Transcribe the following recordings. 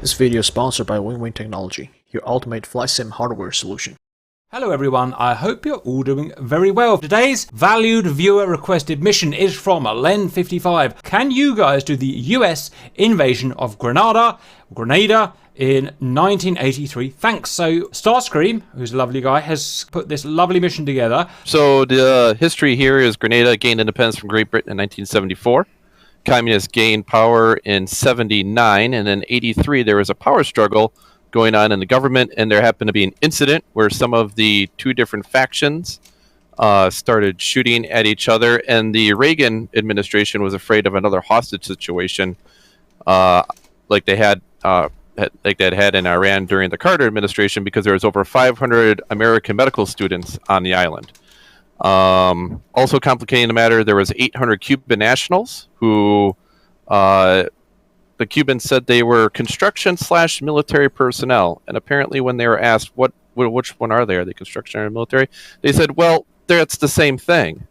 This video is sponsored by Wing Technology, your ultimate flight sim hardware solution. Hello everyone, I hope you're all doing very well. Today's valued viewer requested mission is from Len55. Can you guys do the US invasion of Grenada in 1983? Thanks. So Starscream, who's a lovely guy, has put this lovely mission together. So the history here is Grenada gained independence from Great Britain in 1974. Communists gained power in 79, and in 83 there was a power struggle going on in the government, and there happened to be an incident where some of the two different factions started shooting at each other, and the Reagan administration was afraid of another hostage situation like they had in Iran during the Carter administration, because there was over 500 American medical students on the island. Also complicating the matter, there was 800 Cuban nationals who the Cubans said they were construction/military personnel, and apparently when they were asked which one are they construction or military, they said, well, that's the same thing.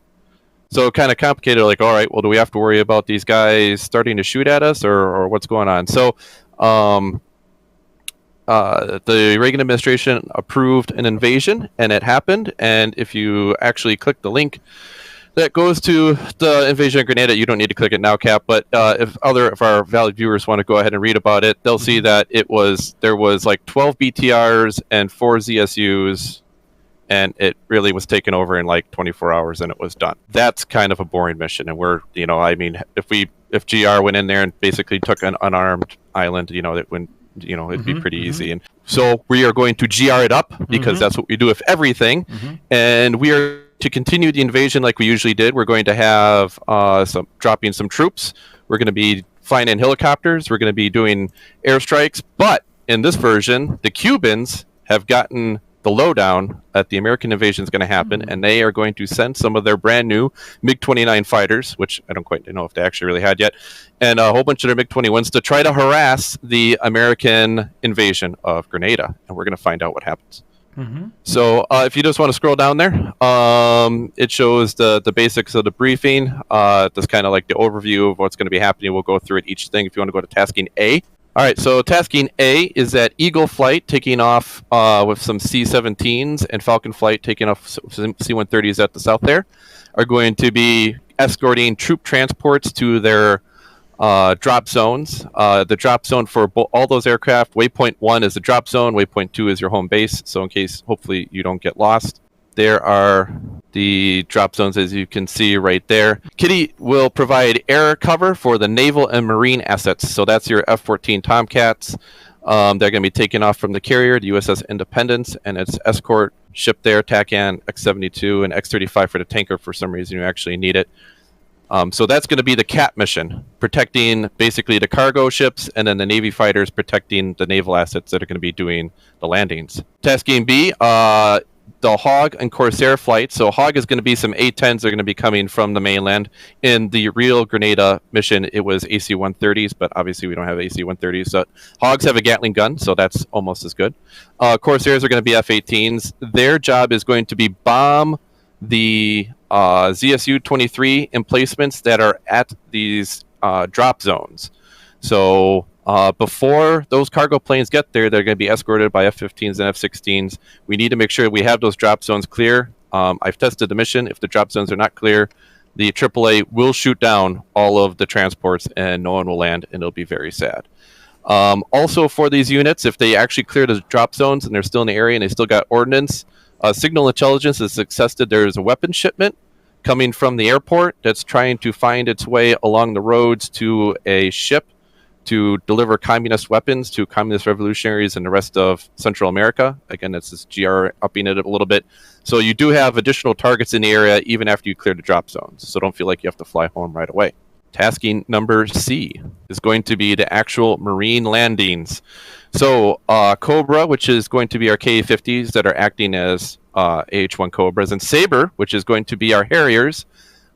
So kind of complicated, like, all right, well, do we have to worry about these guys starting to shoot at us, or what's going on? So the Reagan administration approved an invasion, and it happened. And if you actually click the link that goes to the invasion of Grenada, you don't need to click it now, Cap. But if other of our valued viewers want to go ahead and read about it, they'll see that there was like 12 BTRs and 4 ZSUs, and it really was taken over in like 24 hours, and it was done. That's kind of a boring mission, and if GR went in there and basically took an unarmed island, it'd be pretty easy. And so we are going to GR it up, because that's what we do with everything. And we are to continue the invasion like we usually did. We're going to have dropping some troops. We're going to be flying in helicopters. We're going to be doing airstrikes. But in this version, the Cubans have gotten the lowdown that the American invasion is going to happen, and they are going to send some of their brand new MiG-29 fighters, which I don't quite know if they actually really had yet, and a whole bunch of their MiG-21s to try to harass the American invasion of Grenada, and we're going to find out what happens. So if you just want to scroll down there, it shows the basics of the briefing. That's kind of like the overview of what's going to be happening. We'll go through it each thing. If you want to go to tasking A. All right, so tasking A is that Eagle Flight taking off with some C-17s, and Falcon Flight taking off some C-130s at the south there, are going to be escorting troop transports to their drop zones. The drop zone for all those aircraft, waypoint 1 is the drop zone, waypoint 2 is your home base, so in case, hopefully, you don't get lost. There are the drop zones, as you can see right there. Kitty will provide air cover for the naval and marine assets. So that's your F-14 Tomcats. They're going to be taken off from the carrier, the USS Independence, and its escort ship there, TACAN X-72 and X-35 for the tanker. For some reason, you actually need it. So that's going to be the CAT mission, protecting basically the cargo ships, and then the Navy fighters protecting the naval assets that are going to be doing the landings. Tasking B, the Hog and Corsair flight. So Hog is going to be some A-10s that are going to be coming from the mainland. In the real Grenada mission, it was AC-130s, but obviously we don't have AC-130s. So Hogs have a Gatling gun, so that's almost as good. Corsairs are going to be F-18s. Their job is going to be bomb the ZSU-23 emplacements that are at these drop zones. So before those cargo planes get there, they're going to be escorted by F-15s and F-16s. We need to make sure we have those drop zones clear. I've tested the mission. If the drop zones are not clear, the AAA will shoot down all of the transports, and no one will land, and it'll be very sad. Also, for these units, if they actually clear the drop zones and they're still in the area and they still got ordnance, signal intelligence has suggested there's a weapon shipment coming from the airport that's trying to find its way along the roads to a ship to deliver communist weapons to communist revolutionaries in the rest of Central America. Again, that's this GR upping it a little bit. So you do have additional targets in the area even after you clear the drop zones. So don't feel like you have to fly home right away. Tasking number C is going to be the actual marine landings. So Cobra, which is going to be our Ka-50s that are acting as AH-1 Cobras, and Sabre, which is going to be our Harriers,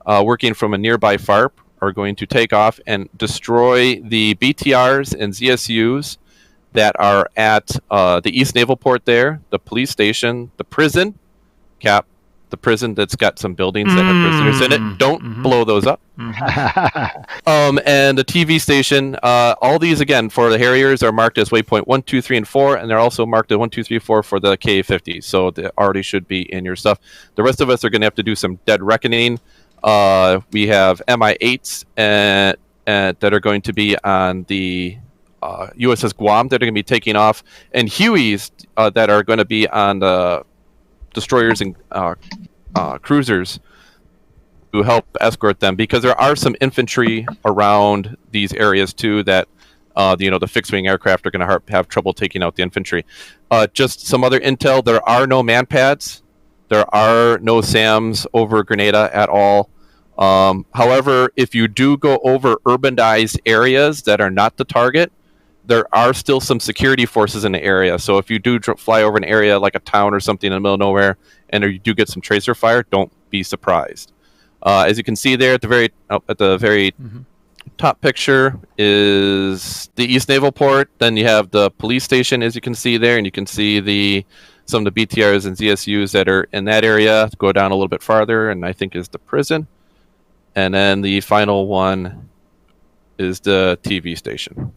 working from a nearby FARP, are going to take off and destroy the BTRs and ZSUs that are at the East Naval Port there, the police station, the prison, Cap, the prison that's got some buildings that have prisoners in it. Don't blow those up. And the TV station, all these again for the Harriers are marked as waypoint 1, 2, 3, and 4, and they're also marked as 1, 2, 3, 4 for the K-50. So they already should be in your stuff. The rest of us are going to have to do some dead reckoning. We have MI8s that are going to be on the USS Guam that are going to be taking off, and Hueys that are going to be on the destroyers and cruisers to help escort them, because there are some infantry around these areas too that the fixed-wing aircraft are going to have trouble taking out the infantry. Just some other intel: there are no man pads, there are no SAMs over Grenada at all. However, if you do go over urbanized areas that are not the target, there are still some security forces in the area. So if you do fly over an area like a town or something in the middle of nowhere, and you do get some tracer fire, don't be surprised. As you can see there at the very top picture is the East Naval Port. Then you have the police station, as you can see there, and you can see some of the BTRs and ZSUs that are in that area. Go down a little bit farther, and I think is the prison. And then the final one is the TV station.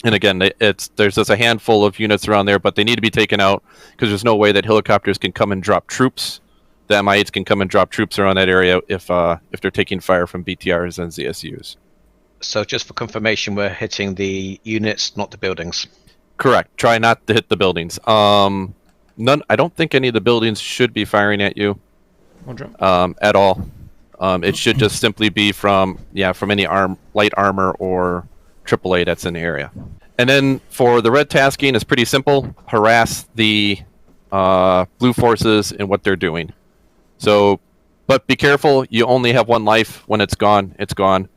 And again, there's just a handful of units around there, but they need to be taken out because there's no way that helicopters can come and drop troops. The MI8s can come and drop troops around that area if they're taking fire from BTRs and ZSUs. So just for confirmation, we're hitting the units, not the buildings. Correct. Try not to hit the buildings. I don't think any of the buildings should be firing at you at all. It should just simply be from any light armor or AAA that's in the area. And then for the red tasking, it's pretty simple. Harass the blue forces in what they're doing. So, but be careful. You only have one life. When it's gone, it's gone.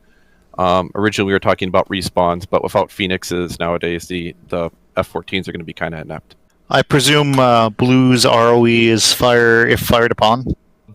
Originally, we were talking about respawns, but without Phoenixes nowadays, the F-14s are going to be kind of inept. I presume blue's ROE is fire if fired upon?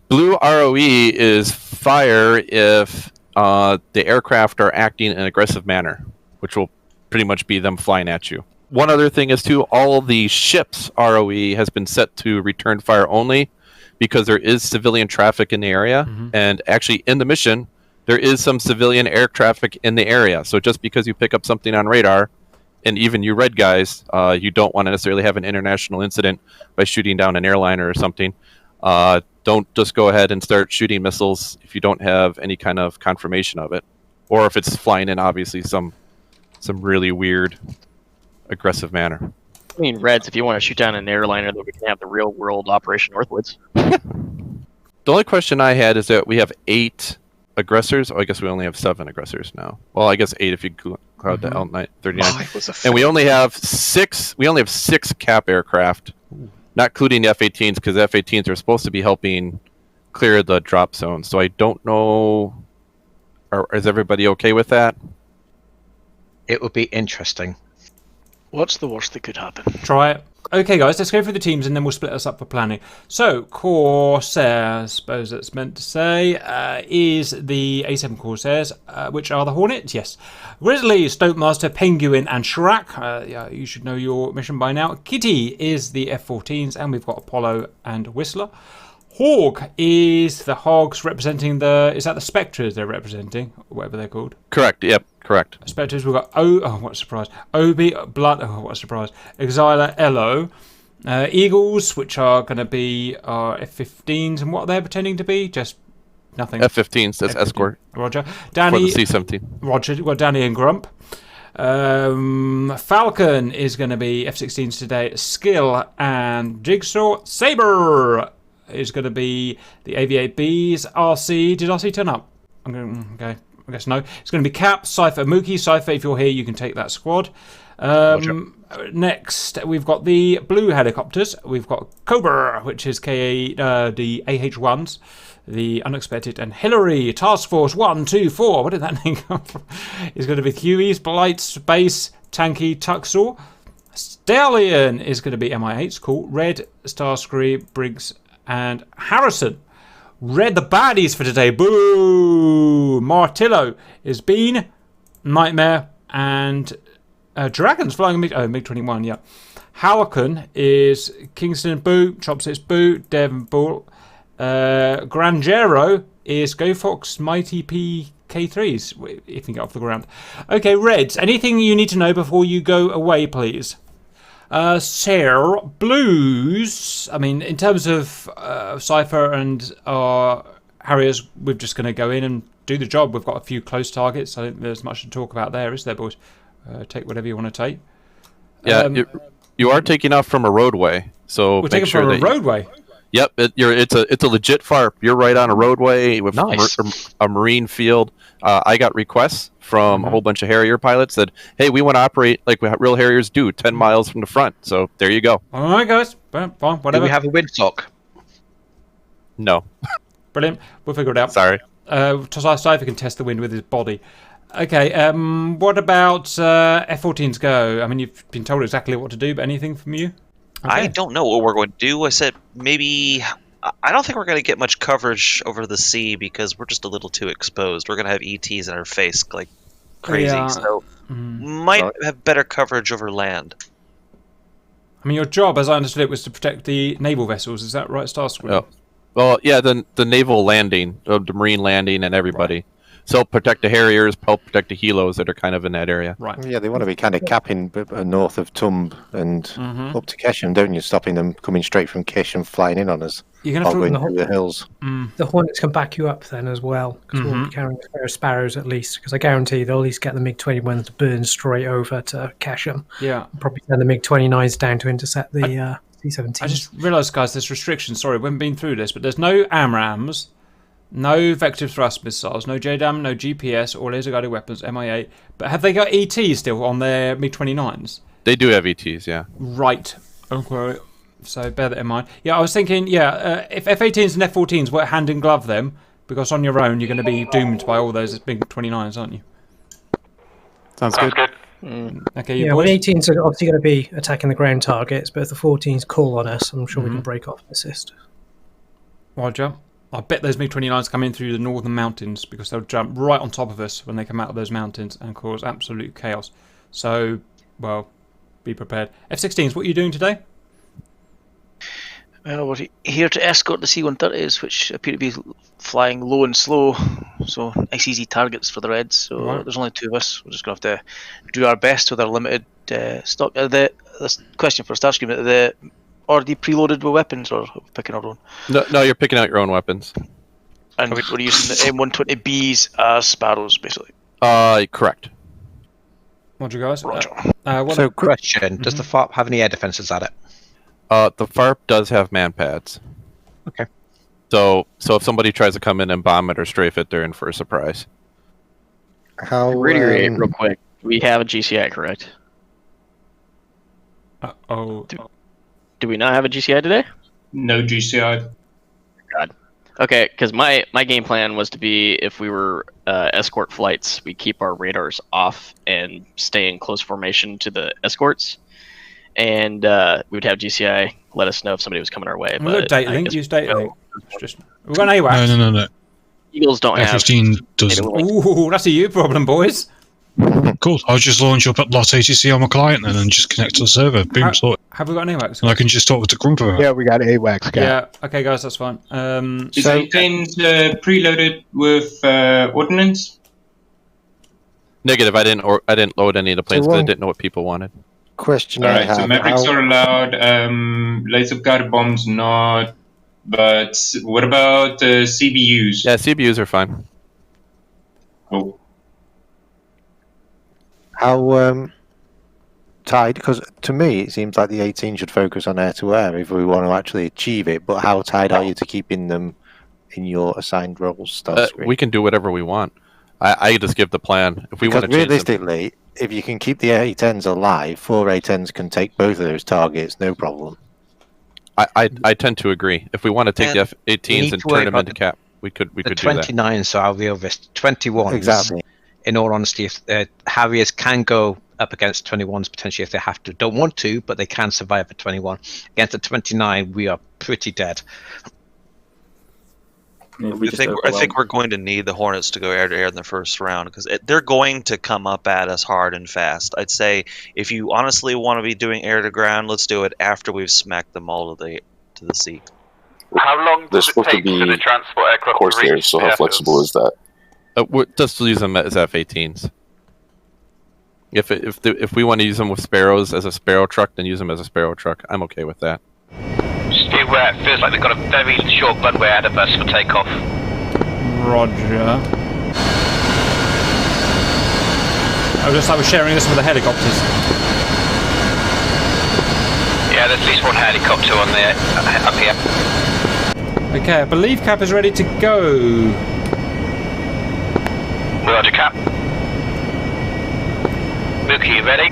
Blue ROE is fire if the aircraft are acting in an aggressive manner, which will pretty much be them flying at you. One other thing is, too, all the ships' ROE has been set to return fire only because there is civilian traffic in the area. And actually, in the mission, there is some civilian air traffic in the area. So just because you pick up something on radar, and even you red guys, you don't want to necessarily have an international incident by shooting down an airliner or something. Don't just go ahead and start shooting missiles if you don't have any kind of confirmation of it. Or if it's flying in, obviously, some really weird, aggressive manner. I mean, Reds, if you want to shoot down an airliner, then we can have the real-world Operation Northwoods. The only question I had is that we have 8 aggressors. Oh, I guess we only have 7 aggressors now. Well, I guess 8 if you cloud the L-39. And we only have 6. We only have 6 cap aircraft, not including the F-18s, because the F-18s are supposed to be helping clear the drop zone. So I don't know. Is everybody okay with that? It would be interesting. What's the worst that could happen? Try it. Okay, guys, let's go through the teams and then we'll split us up for planning. So, Corsair, I suppose that's meant to say, is the A7 Corsairs, which are the Hornets, yes. Grizzly, Stokemaster, Penguin, and Shirak. You should know your mission by now. Kitty is the F-14s, and we've got Apollo and Whistler. Hawk is the Hogs representing is that the Spectres they're representing? Or whatever they're called. Correct, yep, correct. Spectres, we've got what a surprise. Obi, Blood, what a surprise. Exiler, Elo. Eagles, which are going to be F-15s, and what are they pretending to be? Just nothing. F-15s, that's F-15. Escort. Roger. Danny. For the C-17. Roger, we've got Danny and Grump. Falcon is going to be F-16s today. Skill and Jigsaw. Sabre is going to be the AV-8Bs. RC, did RC turn up? Okay, I guess no. It's going to be Cap, Cypher, Mookie. Cypher, if you're here, you can take that squad. Next, we've got the blue helicopters. We've got Cobra, which is the AH-1s, the Unexpected, and Hillary, Task Force 1, 2, 4. Where did that name come from? It's going to be Hueys, Blight, Space, Tanky, Tuxor. Stallion is going to be MI8s, cool. Red, Starscream, Briggs, and Harrison. Red the baddies for today. Boo! Martillo is Bean, Nightmare, and Dragons flying a MiG-21, yeah. Halcyon is Kingston, Boo. Chopsticks, Boo. Dev, Bull. Grangero is Go Fox Mighty P K3s, if you can get off the ground. Okay, Reds, anything you need to know before you go away, please? Sir, Blues, I mean, in terms of Cypher and our Harriers, we're just going to go in and do the job. We've got a few close targets. I don't think there's much to talk about there, is there, boys? Take whatever you want to take. Yeah, you are taking off from a roadway, so We're taking make sure from a that roadway. Yep, it's a legit FARP. You're right on a roadway with Nice. a marine field. I got requests from a whole bunch of Harrier pilots that, hey, we want to operate like real Harriers do, 10 miles from the front. So there you go. All right, guys. Fine, Do whatever. we have a windsock? No, Brilliant. We'll figure it out. sorry. Cypher can test the wind with his body. Okay, what about F-14's go? I mean, you've been told exactly what to do, but anything from you? I Okay. don't know what we're going to do. I said maybe. I don't think we're going to get much coverage over the sea because we're just a little too exposed. We're going to have ETs in our face like crazy. Yeah. So might have better coverage over land. I mean, your job, as I understood it, was to protect the naval vessels. Is that right, Starscream? Oh. Well, yeah, the naval landing, the marine landing, and everybody. So help protect the Harriers, help protect the helos that are kind of in that area. Right. Yeah, they want to be kind of capping north of Tumb and up to Kesham, don't you? Stopping them coming straight from Kish and flying in on us. You're going Or to going have through the hills. The Hornets can back you up then as well, because we'll be carrying a pair of Sparrows at least, because I guarantee they'll at least get the MiG-21s to burn straight over to Kesham. Yeah. Probably send the MiG-29s down to intercept the C-17. I just realised, guys, there's restrictions. Sorry, we haven't been through this, but there's no AMRAAMs, no vector thrust missiles, no JDAM, no GPS or laser-guided weapons, MIA. But have they got ET still on their MiG-29s? They do have ETs, yeah. Right. Okay. So bear that in mind. Yeah, I was thinking, if F-18s and F-14s work hand in glove then, because on your own you're going to be doomed by all those big 29s, aren't you? Sounds good. Okay, you Yeah, well, boys? the 18s are obviously going to be attacking the ground targets, but if the 14s call on us, I'm sure we can break off and assist. Roger. I bet those MiG-29s come in through the northern mountains because they'll jump right on top of us when they come out of those mountains and cause absolute chaos. So, well, be prepared. F-16s, what are you doing today? Well, we're here to escort the C-130s, which appear to be flying low and slow. So nice, easy targets for the Reds. So Right. there's only two of us. We're just going to have to do our best with our limited stock. This question for Starscream: are they already preloaded with weapons, or picking our own? No, you're picking out your own weapons. And we're using the M120Bs as Sparrows, basically. Correct. Roger, guys. Roger. So, question: does the FARP have any air defenses at it? The FARP does have man pads. Okay. So if somebody tries to come in and bomb it or strafe it, they're in for a surprise. How Reiterate real quick. We have a GCI, correct? Oh. Do we not have a GCI today? No GCI. God. Okay, because my game plan was to be, if we were escort flights, we keep our radars off and stay in close formation to the escorts. And we would have GCI let us know if somebody was coming our way. We've got But data I link. guess Use data link. We've got an No, AWACS. no. Eagles don't have. F-15 doesn't. Ooh, that's a you problem, boys. Cool. I'll just launch up at lot ATC on my client then and just connect to the server. Boom, sorted. Have we got an AWACS? And I can just talk with the Grumper. Yeah, we got AWACS. Yeah. Okay, guys, that's fine. Is 18 preloaded with ordnance? Negative. I didn't load any of the planes because I one- didn't know what people wanted. Question I Alright, have, so Mavericks how- are allowed, laser guided bombs not. But what about CBUs? Yeah, CBUs are fine. Oh. How tied? Because to me, it seems like the 18 should focus on air-to-air if we want to actually achieve it. But how tied are you to keeping them in your assigned roles? We can do whatever we want. I just give the plan. If we Because want to change them, realistically, if you can keep the A10s alive, 4 A10s can take both of those targets, no problem. I tend to agree. If we want to take And the F-18s need and to worry turn them about into cap, we could The do that. 29s are the ovest. 21s. Exactly. In all honesty, if Harriers can go up against 21s potentially if they have to. Don't want to, but they can survive a 21. Against a 29, we are pretty dead. I think we're going to need the Hornets to go air to air in the first round because they're going to come up at us hard and fast. I'd say if you honestly want to be doing air to ground, let's do it after we've smacked them all to the sea. How long They're does it supposed to take be for the transport aircraft to Corsairs, reach so the how flexible is that? Just use them as F-18s. If we want to use them with Sparrows as a Sparrow truck, then use them as a Sparrow truck. I'm okay with that. Steve, where it feels like they've got a very short runway ahead of us for takeoff. Roger. Oh, just like we're sharing this with the helicopters. Yeah, there's at least one helicopter on there, up here. Okay, I believe Cap is ready to go. Roger, Cap. Mookie, you ready?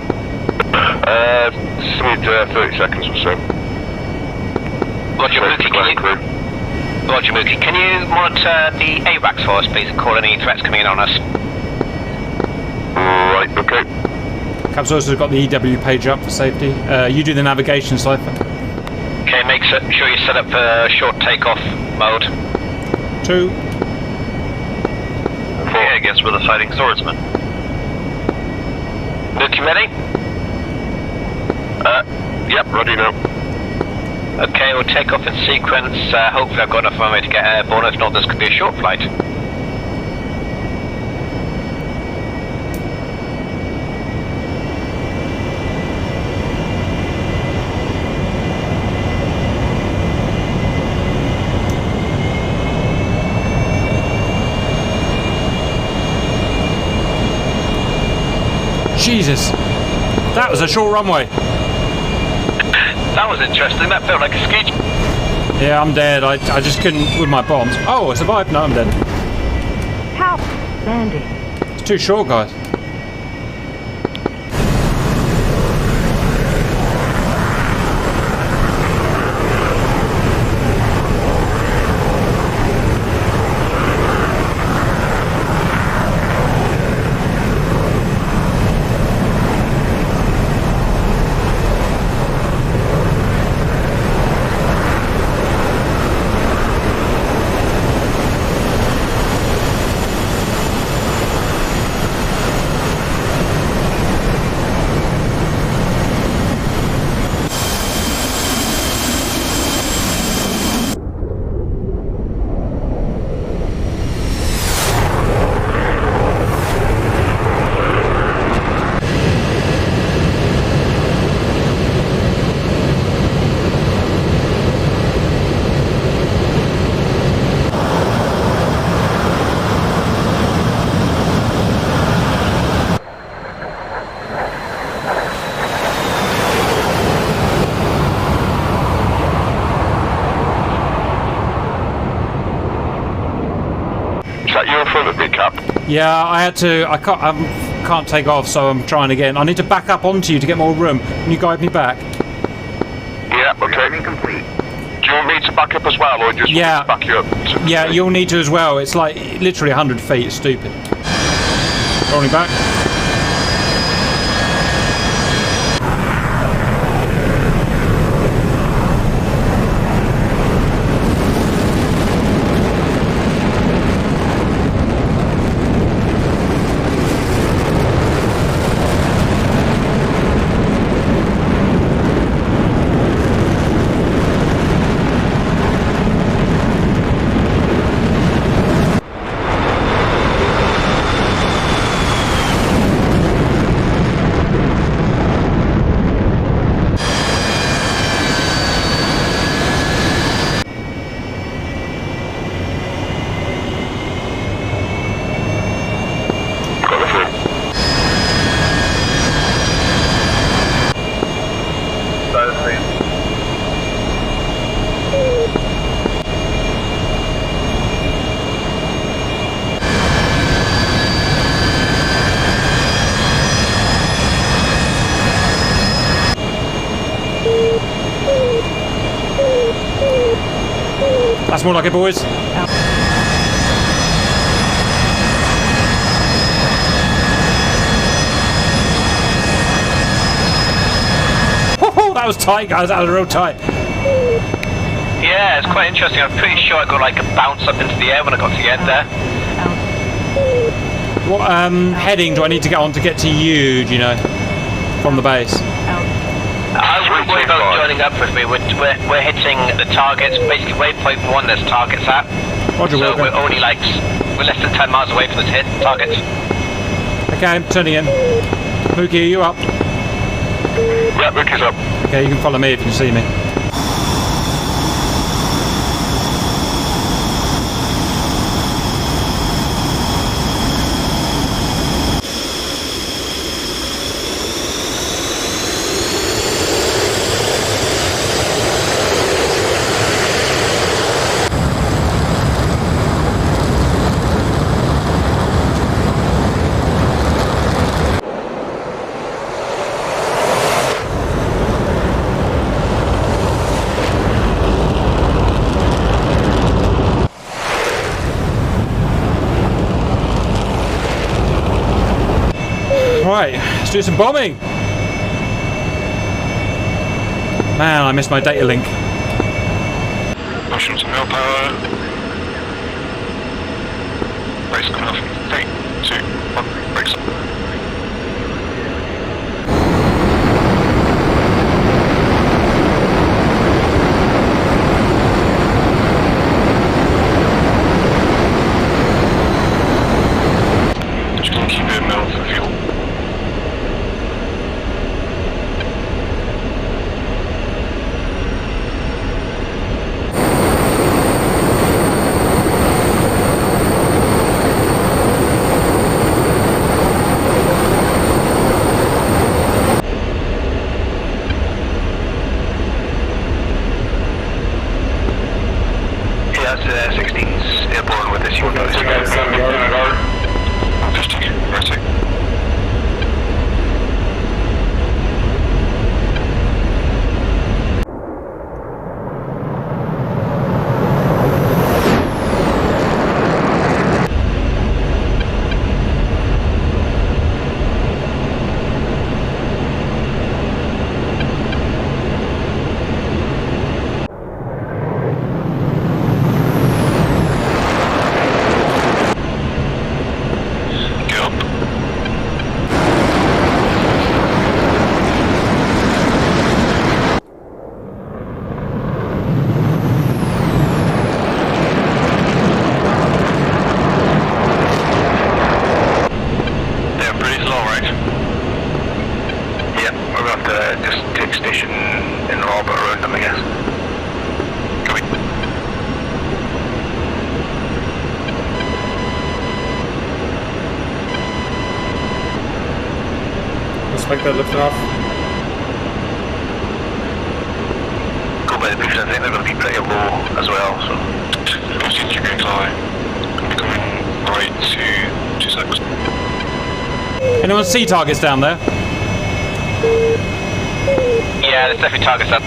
Just need 30 seconds or so. Roger, Mookie, can you monitor the AWACS for us, please, and call any threats coming in on us? Right, okay. Cap's also got the EW page up for safety. You do the navigation, Cypher. Okay, make sure you're set up for short takeoff mode. 2. Okay, I guess we're the fighting swordsman. Mookie, ready? Yep, ready now. Okay, we'll take off in sequence. Hopefully I've got enough runway to get airborne. If not, this could be a short flight. Jesus, that was a short runway. That was interesting. That felt like a ski. Yeah, I'm dead. I just couldn't with my bombs. Oh, I survived. No, I'm dead. How? Sandy. It's too short, guys. Yeah, I had to. I can't take off, so I'm trying again. I need to back up onto you to get more room. Can you guide me back? Yeah, okay. Complete. Do you want me to back up as well, or just back you up? Yeah, you'll need to as well. It's like literally 100 feet. It's stupid. Rolling back. That's more like it, boys. Oh, that was tight, guys. That was real tight. Yeah, it's quite interesting. I'm pretty sure I got like a bounce up into the air when I got to the end there. What heading do I need to get on to get to you, do you know? From the base. I wouldn't worry about joining up with me. We're hitting the targets. Basically, waypoint 1 there's targets at. Roger, so we're only like, we're less than 10 miles away from this hit target. Okay, I'm turning in. Mookie, are you up? Yeah, Mookie's up. Okay, you can follow me if you can see me. Right, let's do some bombing. Man, I missed my data link. Pushing some mill power. Brakes coming off. 3, 2, 1, brakes up. Just gonna keep it middle for fuel. Expect that lifting off. Go by the picture, I think they're going to be pretty low as well, so. Proceed to Green Fly. Coming right to 26. Anyone see targets down there? Yeah, there's definitely targets up.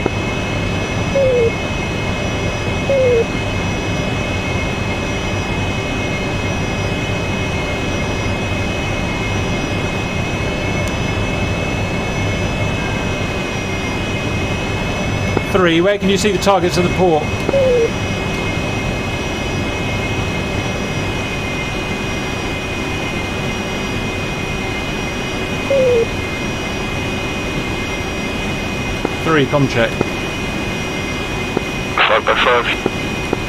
Three, where can you see the targets of the port? Three, com check. 5 by 5.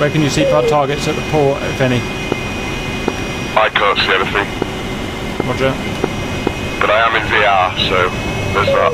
Where can you see targets at the port, if any? I can't see anything. Roger. But I am in VR, so there's that.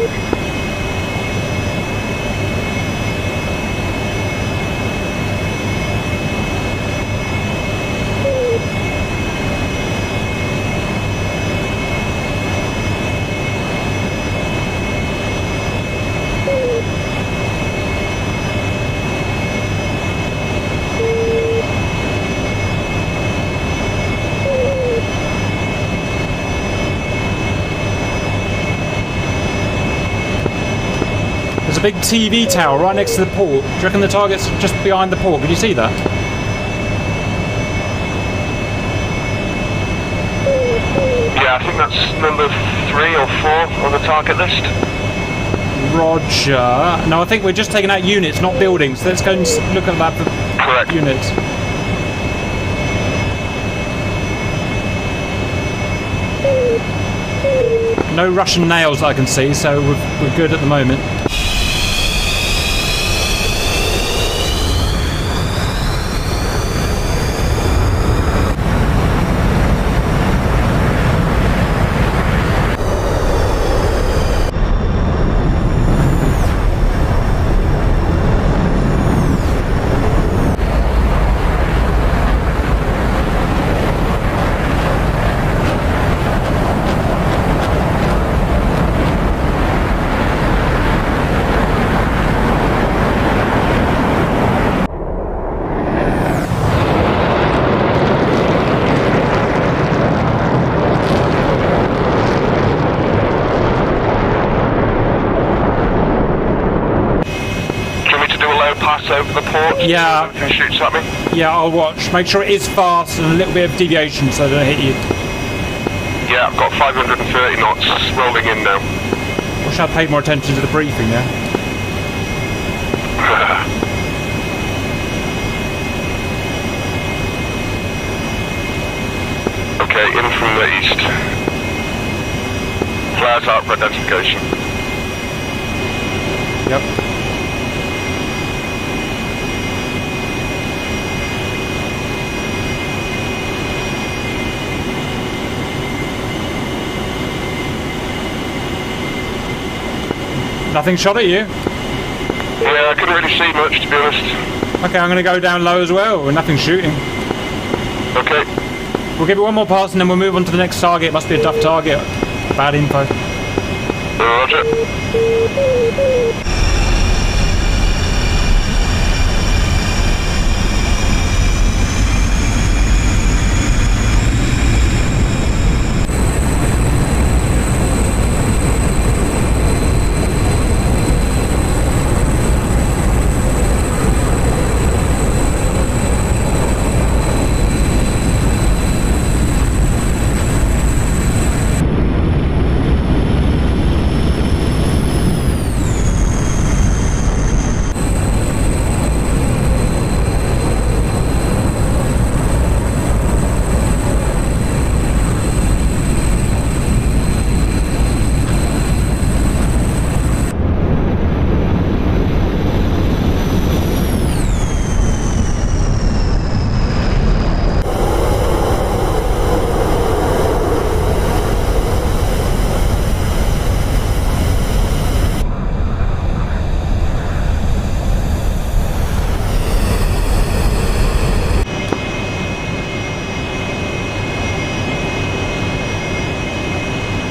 There's a big TV tower right next to the port. Do you reckon the target's just behind the port? Can you see that? Yeah, I think that's number 3 or 4 on the target list. Roger. No, I think we're just taking out units, not buildings. Let's go and look at that for correct units. No Russian nails I can see, so we're good at the moment. pass over the port. Yeah. Everything shoots at me. Yeah, I'll watch. Make sure it is fast and a little bit of deviation so they don't hit you. Yeah, I've got 530 knots rolling in now. Wish I'd paid more attention to the briefing there. Okay, in from the east. Flares out for identification. Yep. Nothing shot at you? Yeah, I couldn't really see much, to be honest. Okay, I'm going to go down low as well, with nothing shooting. Okay. We'll give it one more pass and then we'll move on to the next target. It must be a duff target. Bad info. Roger.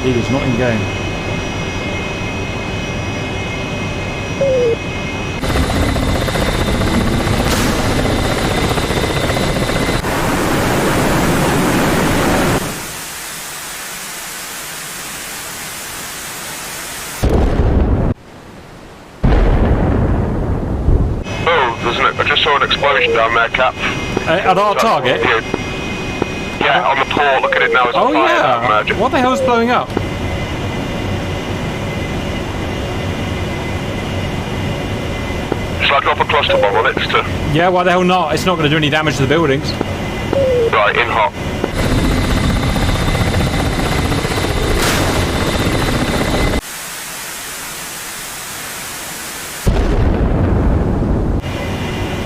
Leader's not in game. I just saw an explosion down there, Cap. At our target? Yeah, on the port. Look at it now. It's on fire down there. What the hell is blowing up? Shall I drop a cluster bomb on it just to... Yeah, why the hell not? It's not going to do any damage to the buildings. Right, in hot.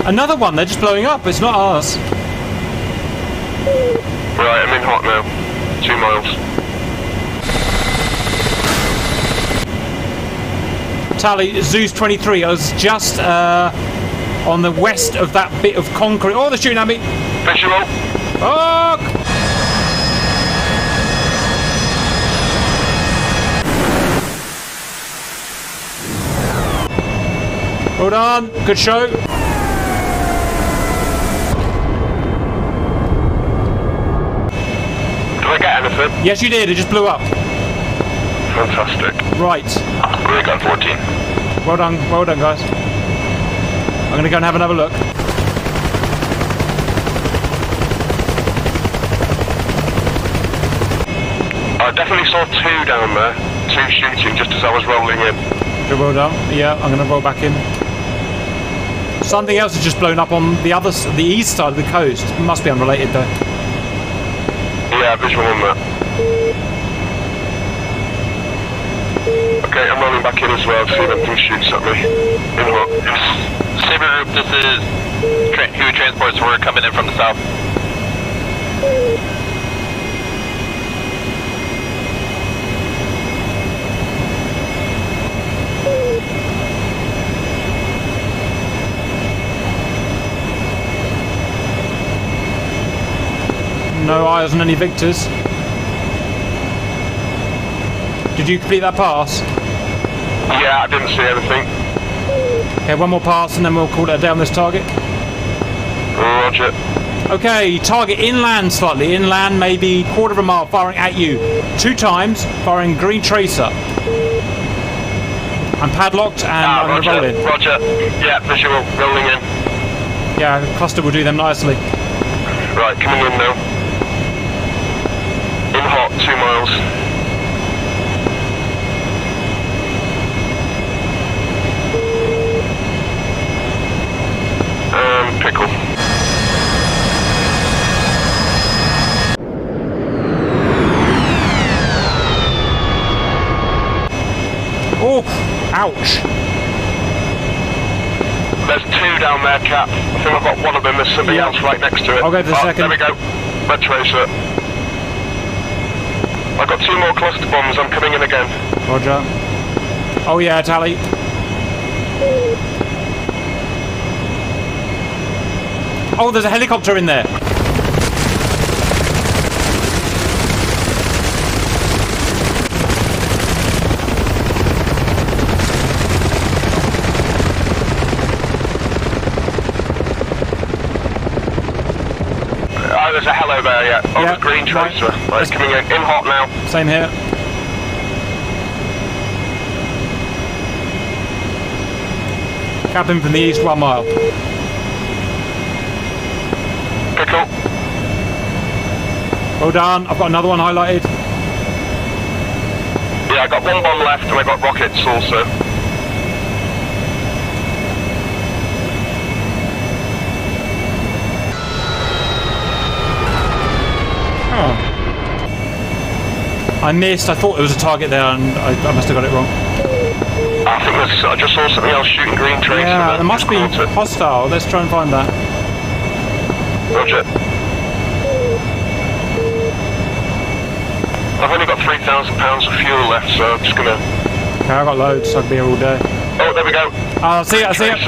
Another one, they're just blowing up, it's not ours. Right, I'm in hot now. 2 miles. Tally, Zeus 23, I was just on the west of that bit of concrete. Oh, they're shooting at me! Visual! Fuck! Hold on, good show. Yes, you did. It just blew up. Fantastic. Right. Ray gun 14. Well done, guys. I'm going to go and have another look. I definitely saw 2 down there. 2 shooting just as I was rolling in. Good, well done. Yeah, I'm going to roll back in. Something else has just blown up on the east side of the coast. It must be unrelated though. Yeah, visual on that. Okay, I'm rolling back in as well, see if anything shoots at me. In hot. Saber Group, this is Huey Transports. We're coming in from the south. No eyes on any victors. Did you complete that pass? Yeah, I didn't see anything. Okay, one more pass and then we'll call it a day on this target. Roger. Okay, target inland slightly. Inland, maybe 1/4 of a mile, firing at you. 2 times, firing green tracer. I'm padlocked and I'm Roger, rolling. Roger. Yeah, visual, rolling in. Yeah, cluster will do them nicely. Right, coming in now. In hot, 2 miles. Pickle. Oh, ouch. There's 2 down there, Cap. I think I've got one of them. There's somebody else right next to it. I'll go for the second. There we go. Red tracer. I've got 2 more cluster bombs. I'm coming in again. Roger. Oh yeah, tally. Oh, there's a helicopter in there. There's a hello there, yeah. Oh, Yeah, the green tracer. Right, it's coming in hot now. Same here. Captain from the east, 1 mile. Pickle. Well done. I've got another one highlighted. Yeah, I got 1 bomb left and I got rockets also. Oh. I missed. I thought there was a target there and I must have got it wrong. I think there's, I just saw something else shooting green tracer. Yeah, there must be hostile. Let's try and find that. Roger. I've only got £3,000 of fuel left, so I'm just gonna... Okay, I've got loads, so I can be here all day. Oh, there we go. I see it, I see it.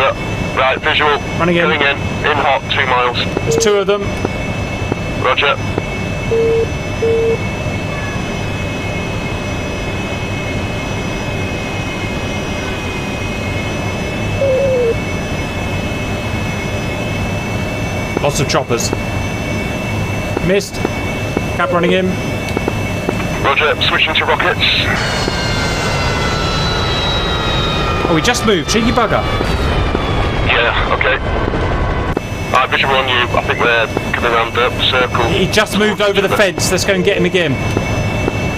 Right, visual. Running in. Going in hot, 2 miles. There's 2 of them. Roger. Lots of choppers. Missed. Cap running in. Roger, switching to rockets. Oh, we just moved. Cheeky bugger. Yeah, okay. Alright, visual on you. I think they're coming around the circle. He just moved over the fence. Let's go and get him again.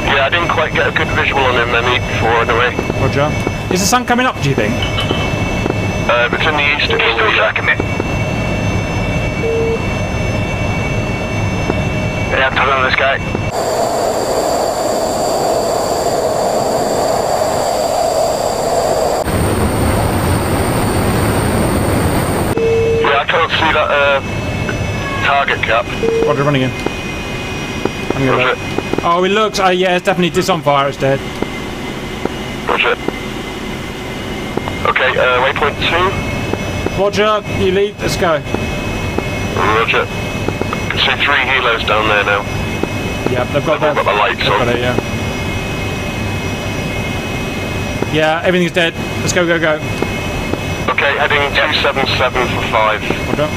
Yeah, I didn't quite get a good visual on him then before anyway. Roger. Is the sun coming up, do you think? It's in the east. He's still tracking it. Yeah, I'm telling this guy. Yeah, I can't see that target, Cap. Roger, running in. Roger. Oh, it looks. Yeah, it's definitely dis on fire. It's dead. Roger. Okay, waypoint 2. Roger, you lead. Let's go. Roger. I can see 3 helos down there now. Yeah, they've got the lights on. Got it, yeah. Yeah, everything's dead. Let's go, go, go. Okay, heading 277 for 5. Roger.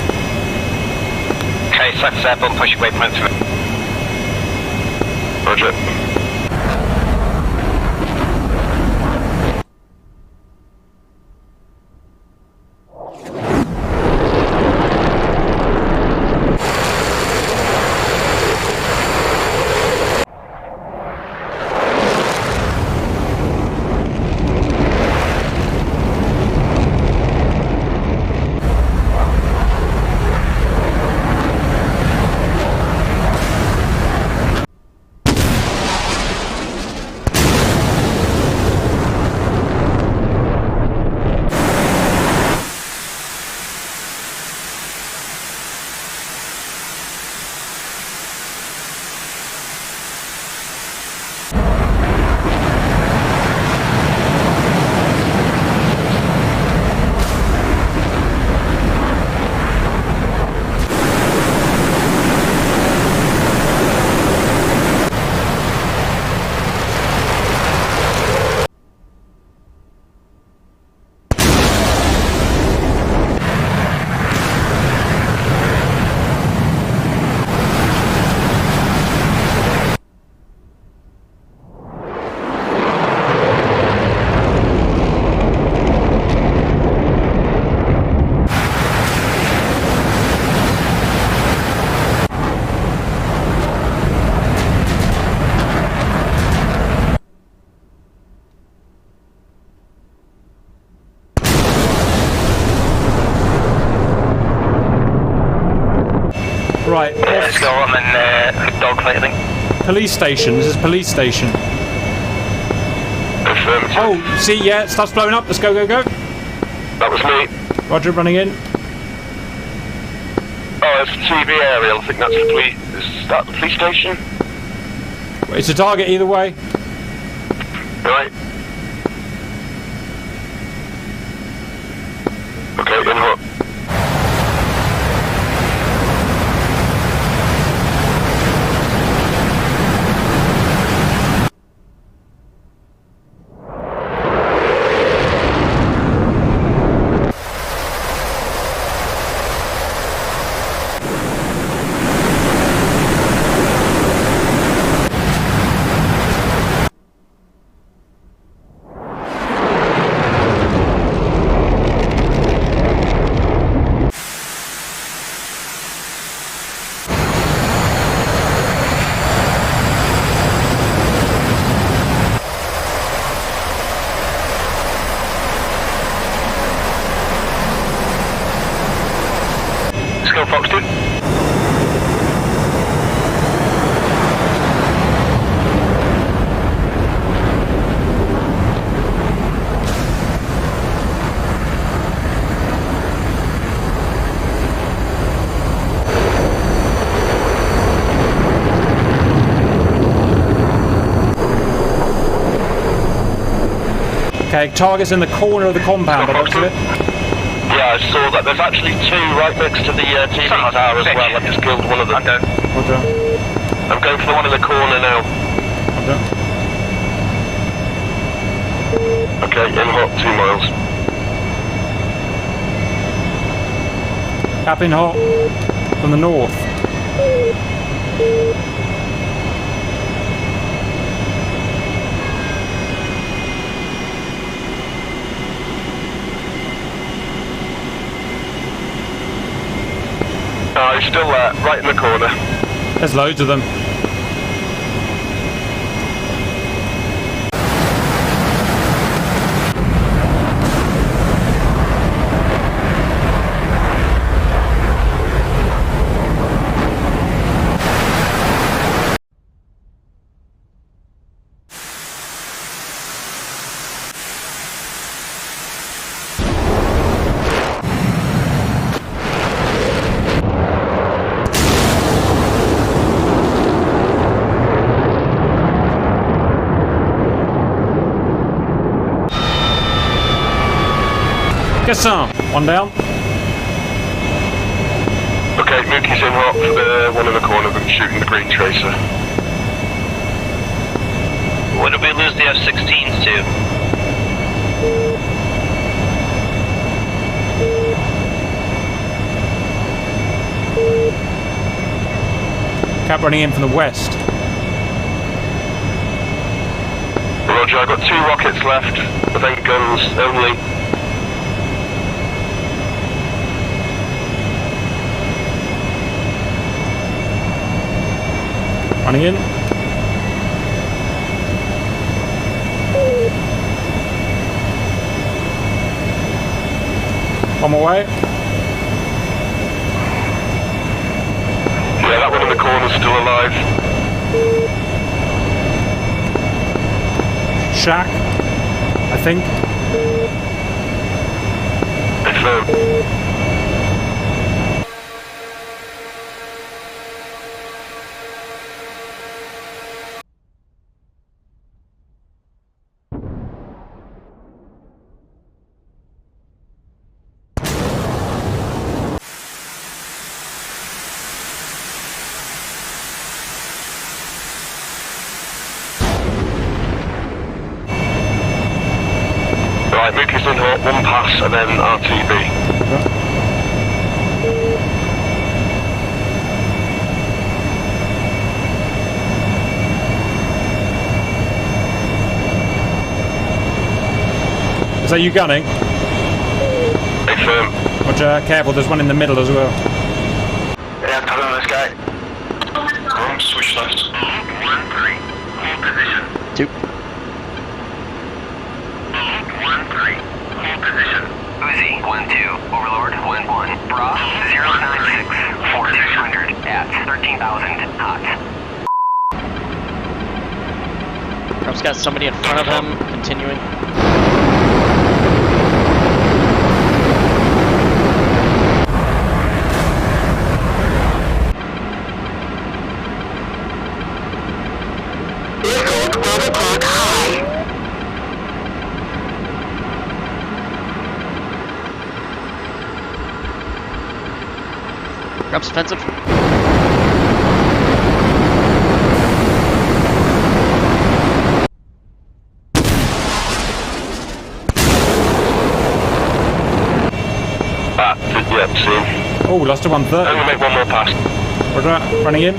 Okay, Cypher's airborne, push your waypoint 3. Roger. Right. Let's go. I'm in dogfight, I think. Police station. This is police station. Oh, see, yeah, it starts blowing up. Let's go, go, go. That was me. Roger, running in. Oh, it's the TV aerial. I think that's the police. Is that the police station? It's a target either way. Right. Okay, in hot. Fox 2. Okay, target's in the corner of the compound, by the looks of it. Yeah, I saw that. There's actually two right next to the TV tower as well. I just killed one of them. Roger. I'm going for the one in the corner now. Roger. Okay, in hot, 2 miles. Cap in hot from the north. No, he's still there, right in the corner. There's loads of them. Get some. One down. Okay, Mookie's in hot for the one in the corner that's shooting the green tracer. What did we lose the F-16s to? Cap running in from the west. Roger, I've got 2 rockets left, but then guns only. Running in. On my way. Yeah, that one in the corner's still alive. Shack, I think. Excellent. Right, Mookie's in hot, 1 pass and then RTB. Is that you gunning? Big firm. Roger, careful, there's one in the middle as well. Yeah, cover on this guy. Come, switch left. 1-3, hold position. 2. 1-3, hold position. Uzi, 1-2, Overlord, 1-1, Bra, 096, 4600, at. 13,000 hot. Trump's got somebody in front of him, continuing. Trump's offensive. Yep, see. Oh, lost to 130. I'm gonna make one more pass. Roger, running in.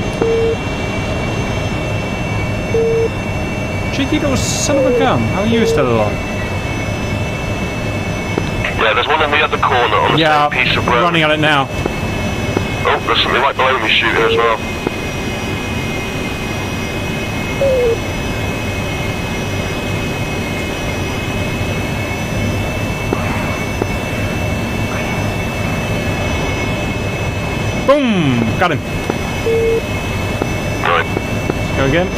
Cheeky little son of a gun. How are you still alive? Yeah, there's one on the other corner on the same piece of road. Running on it now. Oh, there's something right below me shooting as well. Boom! Got him. Right. Go again.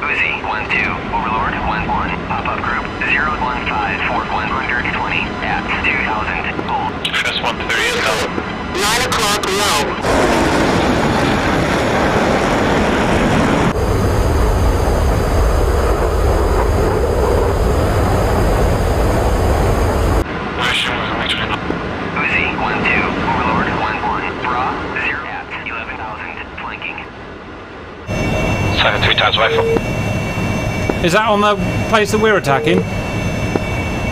Uzi, 1-2, Overlord, 1-1, pop-up group, 015 for 120 at 2,000 gold. First 130 is covered. 9 o'clock low. Uzi, 1-2, Overlord, 1-1, Bra, 0 at 11,000 flanking. Second 3 times rifle. Is that on the place that we're attacking?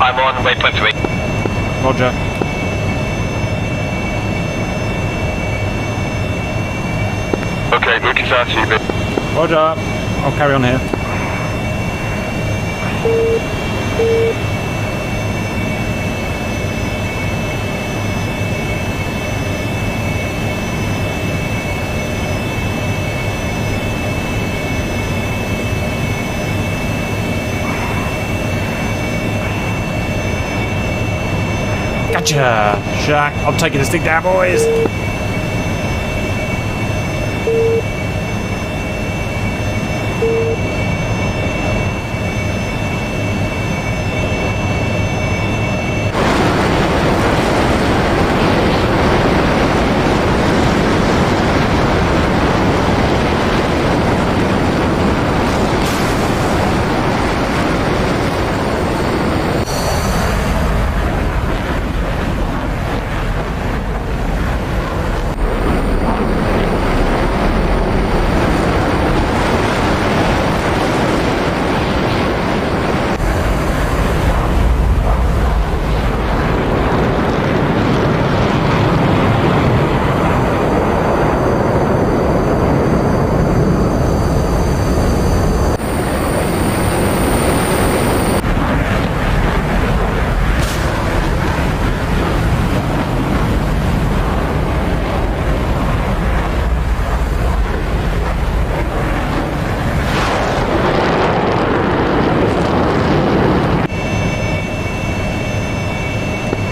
I'm on waypoint 3. Roger. Okay, Mookie's out to you, mate. Roger. I'll carry on here. Gotcha! Shack, I'm taking the stick down, boys!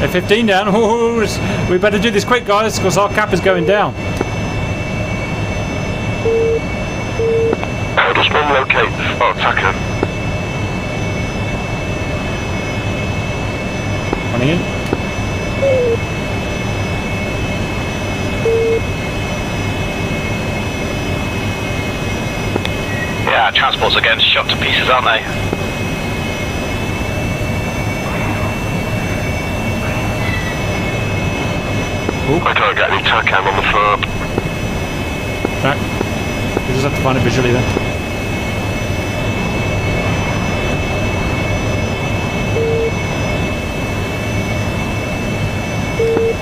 F-15 down. Ooh, we better do this quick, guys, because our cap is going down. How does one locate? Oh, attacker. Running in. Yeah, transports are getting shot to pieces, aren't they? Ooh. I can't get any TACAM on the farm. Track. We just have to find it visually then.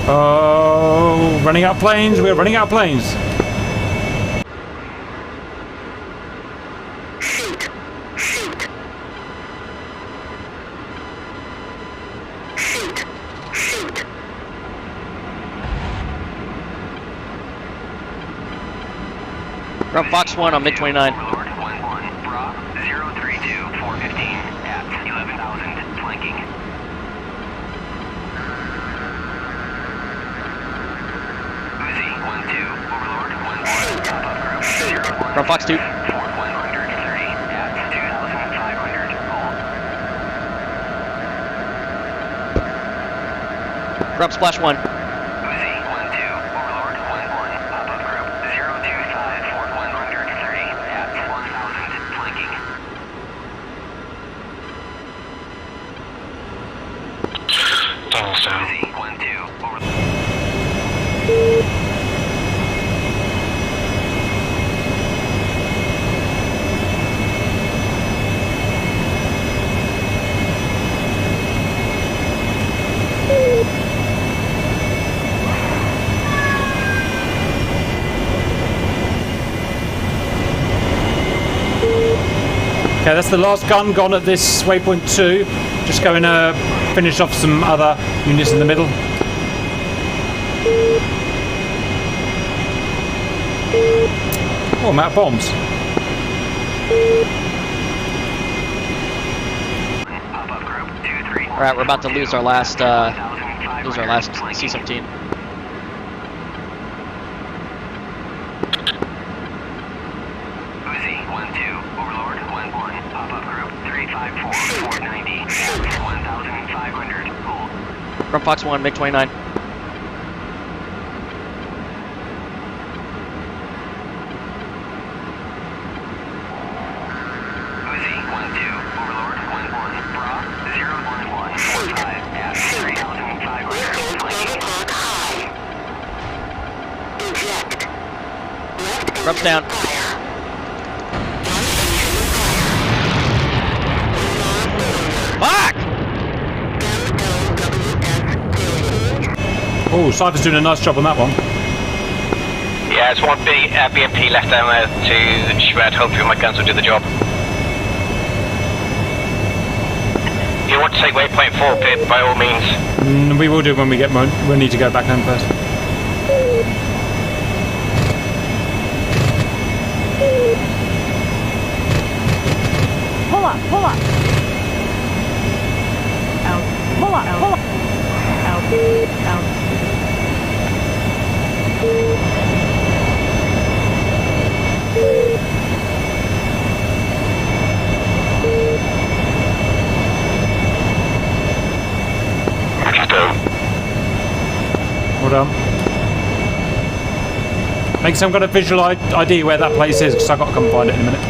Oh, running out of planes. We're running out of planes. From Fox 1 on mid-29. Overlord, 1-1, Bra, 032, 415 at 11,000 flanking. Front Fox 2. Fort 130 at 2,500. Hold. Grub Splash 1. Uzi 1-2, Overlord 1-1, pop-up group 025, Fort 130 at 1,000, flanking. Tunnels down. Uzi 1-2, Overlord. Okay, that's the last gun gone at this waypoint 2. Just going to finish off some other units in the middle. Oh, I'm out of bombs. Pop-up group 2-3. Alright, we're about to lose our last C-17. Uzi 1-2, Overlord 1-1, pop-up group 354, 490 at 1,500. Hold. Front Fox 1, MiG-29. Uzi 1-2, Overlord 1-1, Bra 01145 at 3,500. Flanking. Grub's down. Fuck! Oh, Cypher's doing a nice job on that one. Yeah, it's one big BMP left down there to shred. Hopefully my guns will do the job. If you want to take waypoint 4, Pip, by all means. We will do when we get we'll need to go back home first. Pull up, pull up. Out. Pull up, pull up. Out, out. Well done. Make some kind of visual ID where that place is, because I've got to come find it in a minute.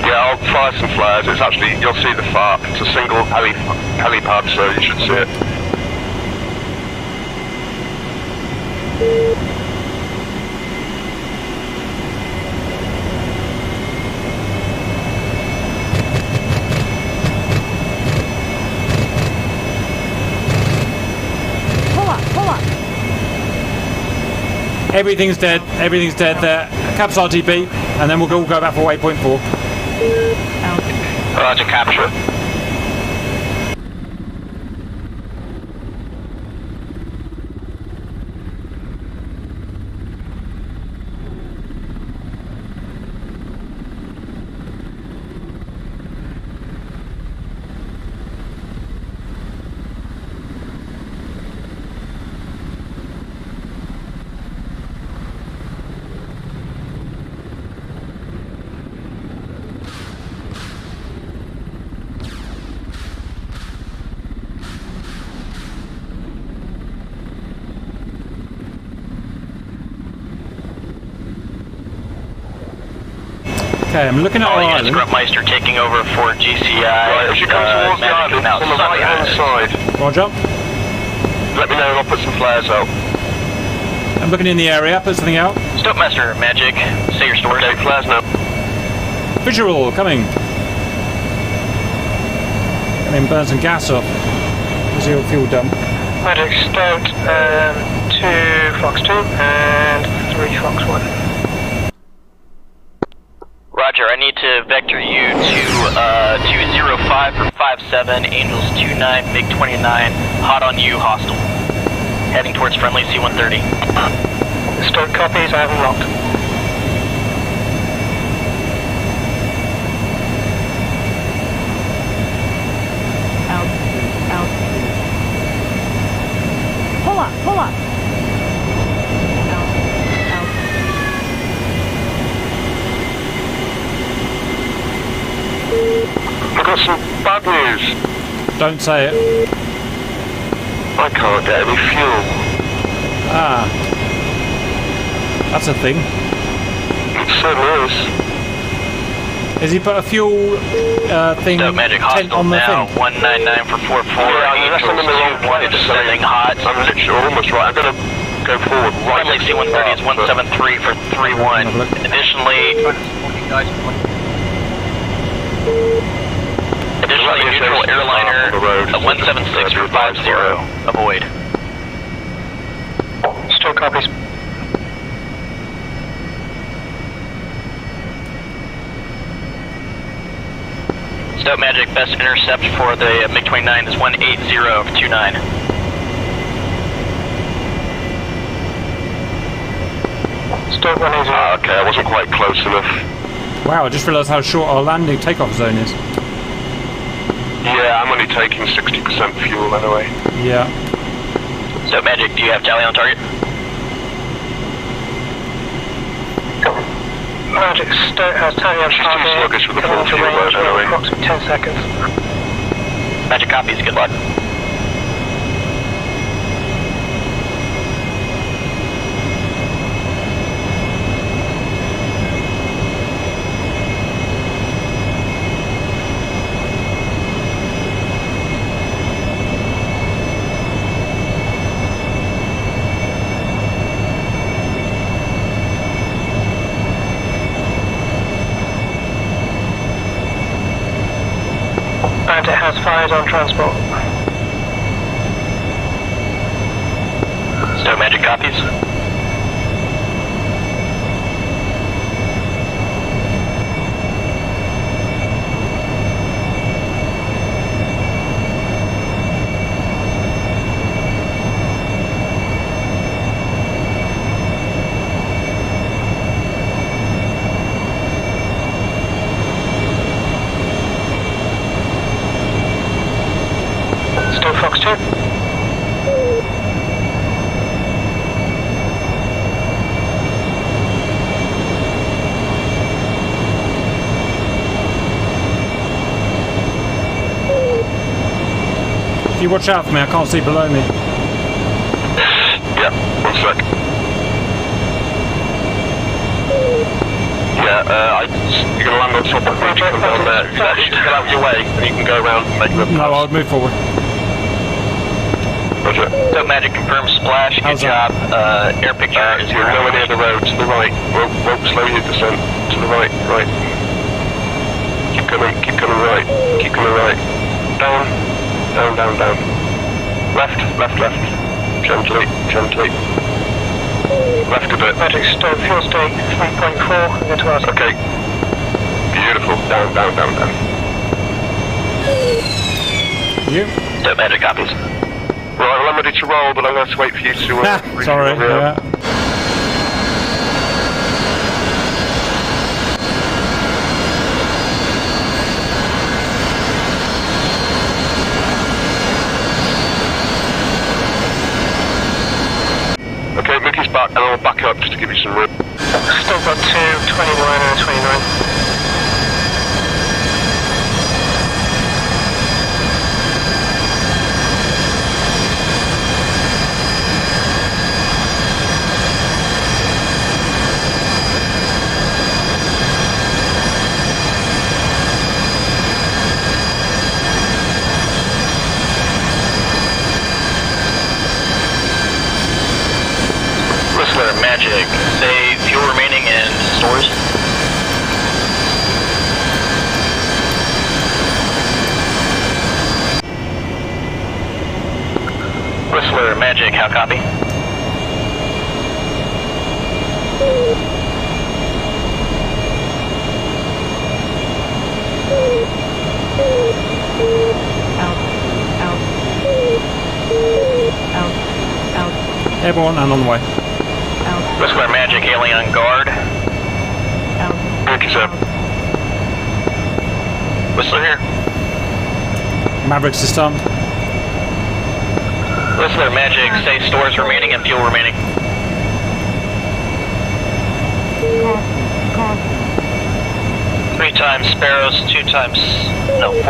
Yeah, I'll fire some flares. It's actually, you'll see the FARP. It's a single helipad, so you should see it. Pull up, pull up. Everything's dead there. Caps RTB, and then we'll go back for waypoint 4. Roger, capture. Okay, I'm looking at our Yes, island. Grubmeister taking over for GCI. Right, as you come towards the island, on the right hand side, Roger. let me know and I'll put some flares out. I'm looking in the area, put something out. Stokemaster, Magic, say your story. Okay, flares now. Visual, coming. Come in, burn some gas off. Where's your fuel dump? Magic, Stoke, 2 Fox 2 and 3 Fox 1. Roger, I need to vector you to 205 for 57, Angels 29, MiG 29, hot on you, hostile. Heading towards friendly C-130. Stoke copies, I have them locked. Out, out. Pull up, pull up. Out, out. got some bad news. Don't say it. I can't get any fuel. Ah. That's a thing. It certainly is. Has he put a fuel thing Magic tent Hostile on the now, thing? 199 for 44. Yeah, I mean, that's in the wrong place. Descending hot. I'm literally almost right. I'm going to go forward right. Friendly C-130 is 173 for 31. Additionally, neutral airliner 176 for 50. Avoid. Still copies. Stoke Magic, best intercept for the MiG-29 is 180 for 29. Stoke 180. Okay, I wasn't quite close enough. Wow, I just realised how short our landing takeoff zone is. Yeah, I'm only taking 60% fuel anyway. Yeah. Stoke Magic, do you have tally on target? Magic, Stoke has tally on target. She's too sluggish with the full fuel load anyway. Approximately 10 seconds. Magic copies, good luck. And it has fires on transport. Stoke Magic copies. Stoke Fox 2. If you watch out for me, I can't see below me. Yeah, 1 sec. Yeah, you're gonna land on top of me, come down there. You just get out of your way, and you can go around and make them. No, I'll move forward. Roger. Stoke Magic confirms splash, good job. Air picture is you're nowhere near the road, to the right. Won't slow your descent. To the right, right. Keep coming right. Keep coming right. Down. Left. Gently. Left a bit. Magic Stoke, fuel state 3.4, and go to us. Okay. Beautiful. Down. You? Stoke Magic copies. Right, well, I'm ready to roll, but I'm going to have to wait for you to... Sorry, yeah. Okay, Mickey's back, and I'll back up just to give you some room. Still got 2, 21 and 29. Magic, say fuel remaining in stores. Whistler, Magic, how copy? Everyone, and on the way. Whistler Magic, alien guard. Thank you, sir. Whistler here. Mavericks is stunned. Whistler Magic, say stores remaining and fuel remaining. 3 times Sparrows, 4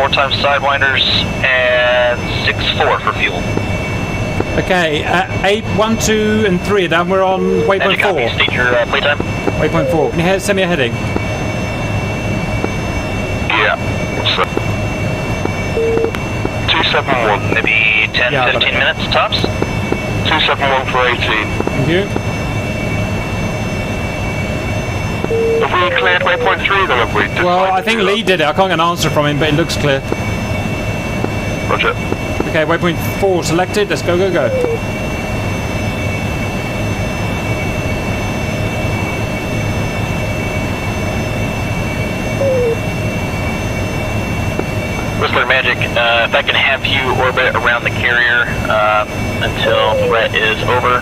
times Sidewinders, and 6-4 for fuel. Okay, 8, 1, 2, and 3. Then we're on waypoint 4. State your playtime. Waypoint 4. Can you send me a heading? Yeah. So, 271. Maybe 10, 15 minutes tops. 271 for 18. Thank you. Have we cleared waypoint 3 then, have we? Well, I think Lee did it. I can't get an answer from him, but it looks clear. Roger. Okay, waypoint 4 selected. Let's go, go, go. Whistler Magic, if I can have you orbit around the carrier until threat is over,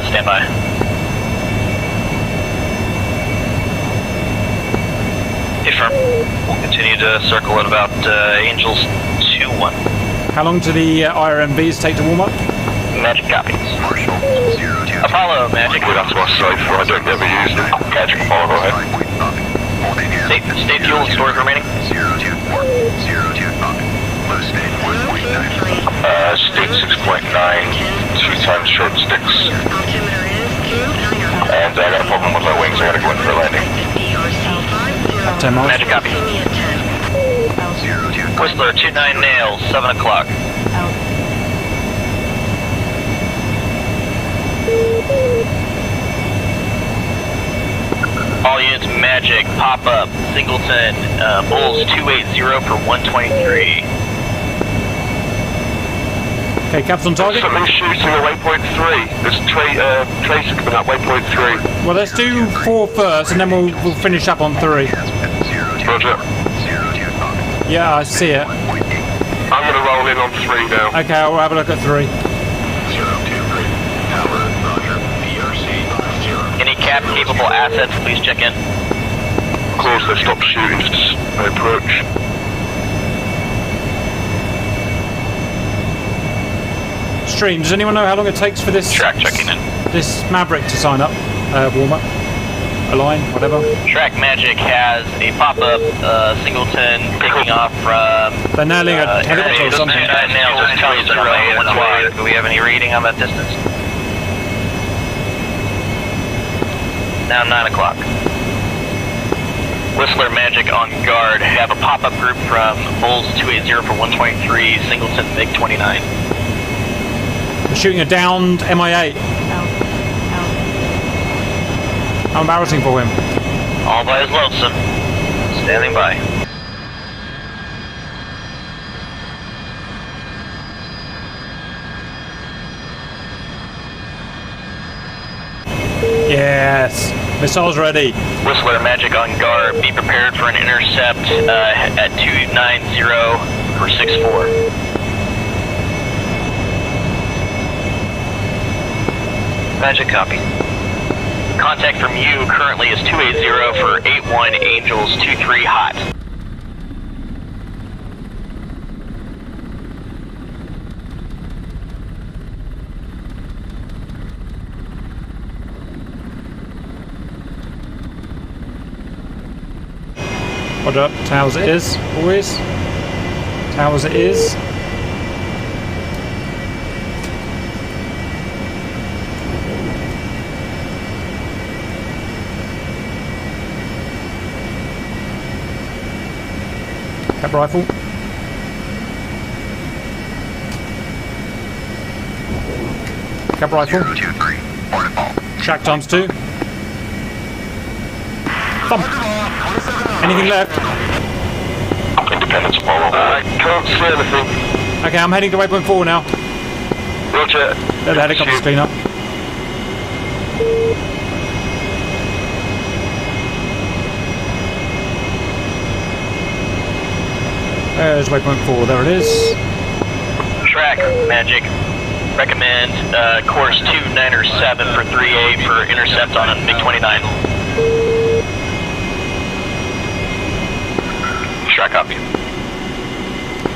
stand by. Affirm. We'll continue to circle at about Angels 2-1. How long do the IRMVs take to warm up? Magic copies. Apollo, Magic. Well, that's my safe, I don't ever use it. Magic Apollo, go ahead. State fuel and storage remaining. 024. State 6.9, 2 times short sticks. And I got a problem with my wings, I gotta go in for a landing. 10 miles. Magic copy. Whistler 29 nails, 7 o'clock. All units Magic, pop up, Singleton, Bulls 280 for 123. Okay, caps on target. Something shooting at waypoint 3. There's tracer coming up waypoint 3. Well, let's do 4 first, and then we'll finish up on 3. Roger. Yeah, I see it. I'm going to roll in on 3 now. Okay, I'll have a look at 3. Any cap capable assets, please check in. Of course, they stopped shooting just as I approach. Stream, does anyone know how long it takes for this Track checking in. This Maverick to sign up? Warm up? Align? Whatever? Track Magic has a pop-up Singleton taking off from... They're nailing a helicopter or something. Do we have any reading on that distance? Now 9 o'clock. Whistler Magic on guard. Have a pop-up group from Bulls 280 for 123, Singleton MiG-29. We're shooting a downed MI-8. How embarrassing for him. All by his lonesome. Standing by. Yes. Missiles ready. Whistler Magic on guard. Be prepared for an intercept at 290 for 64. Magic copy. Contact from you currently is 280 for 81 Angels 23 hot. What up? Towers it is, always. Towers it is. Cap rifle. Cap rifle. Shack times 2. Thump. Anything left? Independence Apollo. I can't see anything. Okay, I'm heading to waypoint 4 now. Roger. Let the helicopters clean up. There's waypoint 4, there it is. Track Magic. Recommend course 297 for 38 for intercept on a MiG-29. Track copy.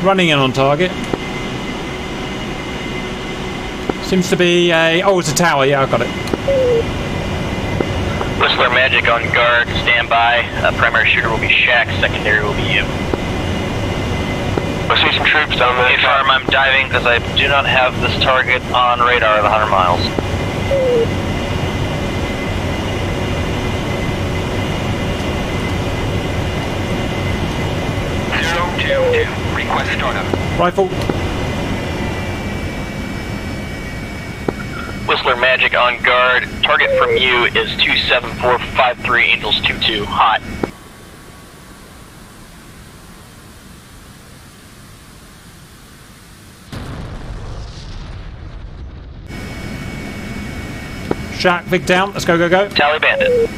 Running in on target. Seems to be a... Oh, it's a tower. Yeah, I got it. Whistler Magic on guard, stand by. Primary shooter will be Shaq, secondary will be you. I see some troops down there. Hey Farm, I'm diving because I do not have this target on radar at 100 miles. Request startup. Rifle. Whistler Magic on guard. Target from you is 27453 Angels 22. Hot. Shaq, Vic down. Let's go, go, go. Tally Bandit.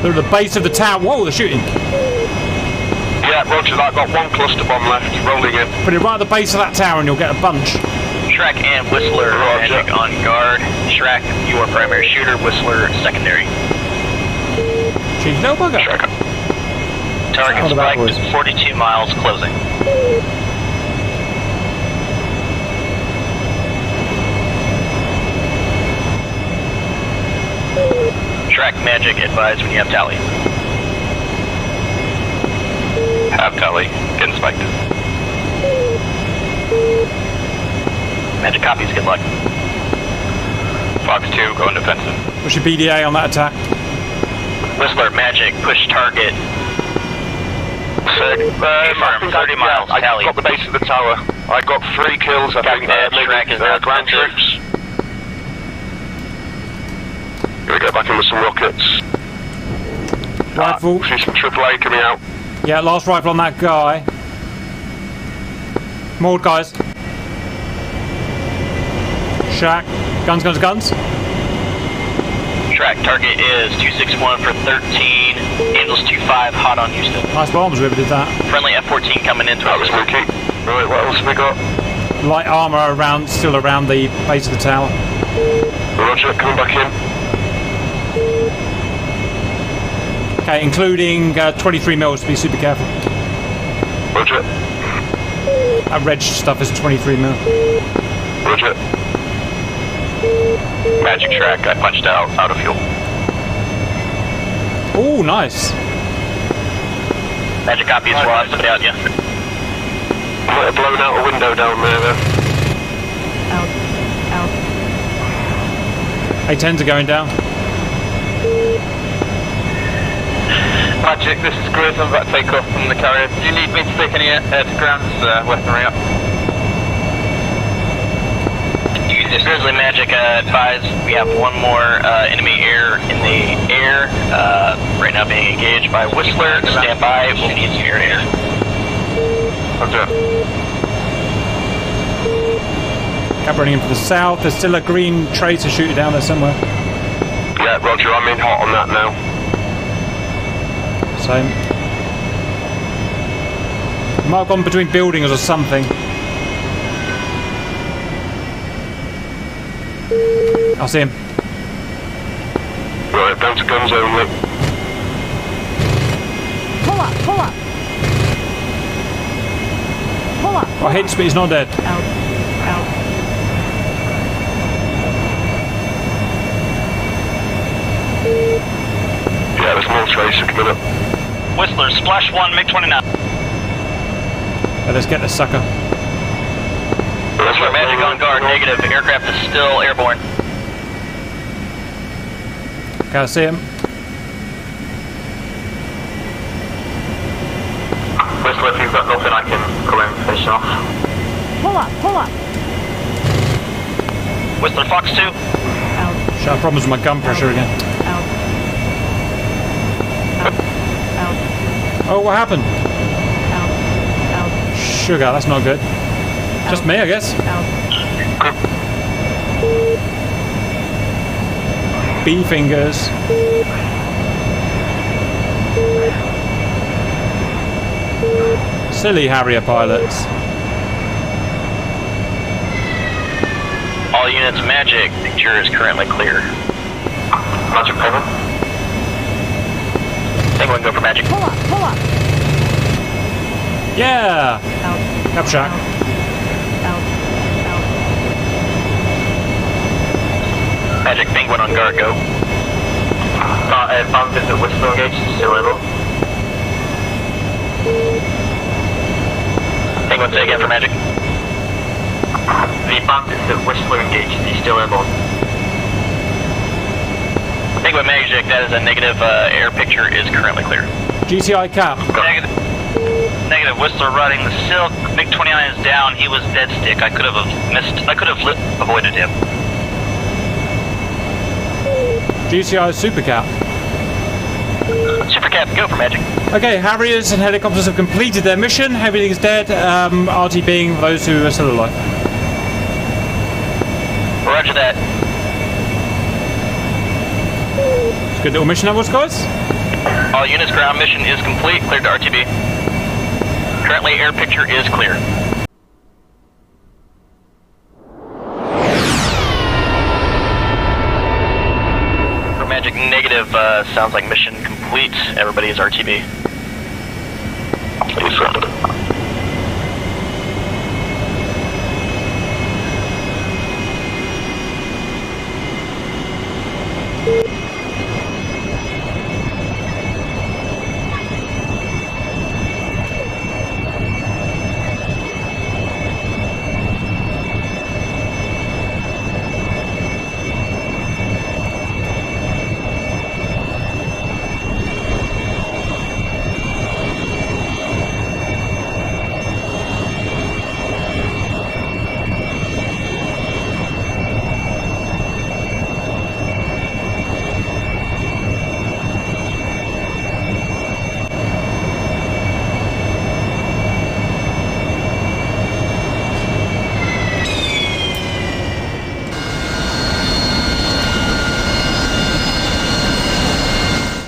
They're at the base of the tower. Whoa, they're shooting. Yeah, roger that. Got one cluster bomb left. Rolling in. Put it right at the base of that tower and you'll get a bunch. Shrek and Whistler Magic on guard. Shrek, you are primary shooter. Whistler, secondary. Chief, no bugger. Target spiked 42 miles, closing. Track Magic, advise when you have tally. Have tally. Getting spiked. Magic copies, good luck. Fox 2, going defensive. What's your BDA on that attack? Whistler Magic, push target. 30 miles, tally. Got the base of the tower. I got 3 kills, I think. Track is now ground troops. Gonna get back in with some rockets. Rifle. See some AAA coming out. Yeah, last rifle on that guy. More guys. Shaq. Guns, guns, guns. Track target is 261 for 13. Angels 25, hot on Houston. Nice bombs, whoever did that. Friendly F-14 coming in. That was spooky. Right, what else have we got? Light armor around, still around the base of the tower. Roger, coming back in. Okay, including 23 mils, be super careful. Roger. That reg stuff is 23 mil. Roger. Magic track, I punched out of fuel. Oh, nice. Magic copies, we'll have somebody out, yeah. Might have blown out a window down there, though. A-10s are going down. Magic, this is Grizz, I'm about to take off from the carrier. Do you need me to take any air-to-ground weaponry up? This Grizzly Magic, advise we have one more enemy air in the air. Right now being engaged by Whistler. Stand by, we'll need some air. Roger. Cap running in from the south. There's still a green tracer shooting down there somewhere. Yeah, roger, I'm in hot on that now. Same. Might have gone between buildings or something. I'll see him. Right, down to guns only. Pull up, pull up. Pull up. I hit, but he's not dead. Out. Yeah, there's more tracer coming up. Whistler, splash 1, MiG-29. Let's get this sucker. Whistler Magic on guard, negative. Aircraft is still airborne. Okay, I see him. Whistler, if you've got nothing, I can go in and finish off. Pull up, pull up. Whistler Fox 2. Should have problems with my gun pressure again. Oh, what happened? Sugar, that's not good. Just me, I guess. B fingers. Silly Harrier pilots. All units Magic, picture is currently clear. Magic payment. Penguin, go for Magic. Pull up, pull up. Yeah! Cap shack. Magic Penguin on guard, go. Bomb visit Whistler engaged, still able. Penguin, say again for Magic. The bomb visit Whistler engaged, is he still able? Penguin Magic, that is a negative. Air picture is currently clear. GTI cap. Negative. Whistler riding the silk. MiG-29 is down. He was dead stick. I could have avoided him. GTI super cap. Super cap, go for Magic. Okay, Harriers and helicopters have completed their mission. Everything is dead. RT being those who are still alive. Roger that. It's a good little mission that was, guys. All units, ground mission is complete. Cleared to RTB. Currently, air picture is clear. For Magic negative, sounds like mission complete. Everybody is RTB. Please run.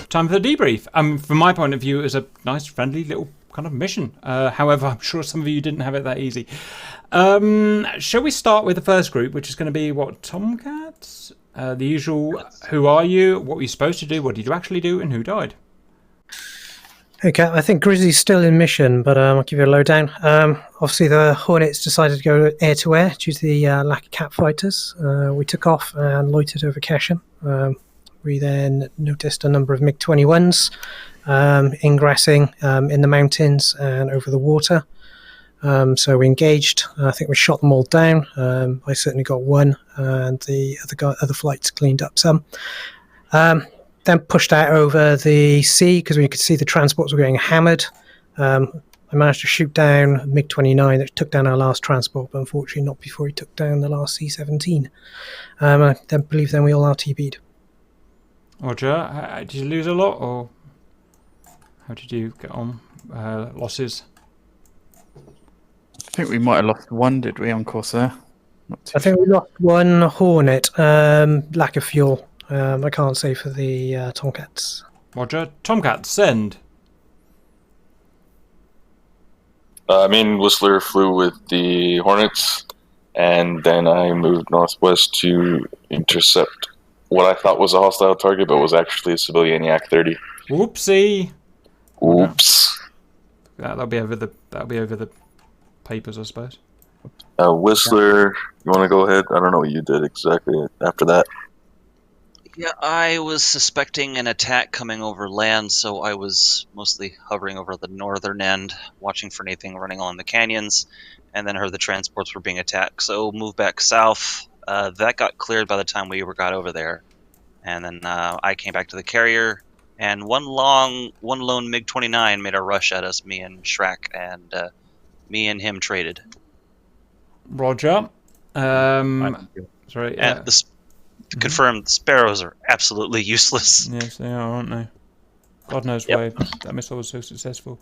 Time for the debrief. From my point of view, it was a nice, friendly little kind of mission. However, I'm sure some of you didn't have it that easy. Shall we start with the first group, which is going to be, what, Tomcats? The usual, who are you, what were you supposed to do, what did you actually do, and who died? Okay, I think Grizzly's still in mission, but I'll give you a lowdown. Obviously, the Hornets decided to go air-to-air due to the lack of cap fighters. We took off and loitered over Keshem. We then noticed a number of MiG-21s ingressing in the mountains and over the water. So we engaged. I think we shot them all down. I certainly got one, and the other flights cleaned up some. Then pushed out over the sea because we could see the transports were getting hammered. I managed to shoot down a MiG-29 that took down our last transport, but unfortunately not before he took down the last C-17. I believe then we all RTB'd. Roger, did you lose a lot, or how did you get on? Losses? I think we might have lost one, did we, on Corsair? I think we lost one Hornet, lack of fuel. I can't say for the Tomcats. Roger. Tomcats, send. Whistler flew with the Hornets, and then I moved northwest to intercept what I thought was a hostile target, but was actually a civilian Yak-30. Whoopsie. Oops. That'll be over the papers, I suppose. Whistler, you want to go ahead? I don't know what you did exactly after that. Yeah, I was suspecting an attack coming over land, so I was mostly hovering over the northern end, watching for anything running along the canyons, and then heard the transports were being attacked, so moved back south. That got cleared by the time we got over there, and then I came back to the carrier, and one lone MiG-29 made a rush at us, me and Shrek, and me and him traded. Roger. Sorry. And to confirm, the Sparrows are absolutely useless. Yes, they are, aren't they? God knows why that missile was so successful.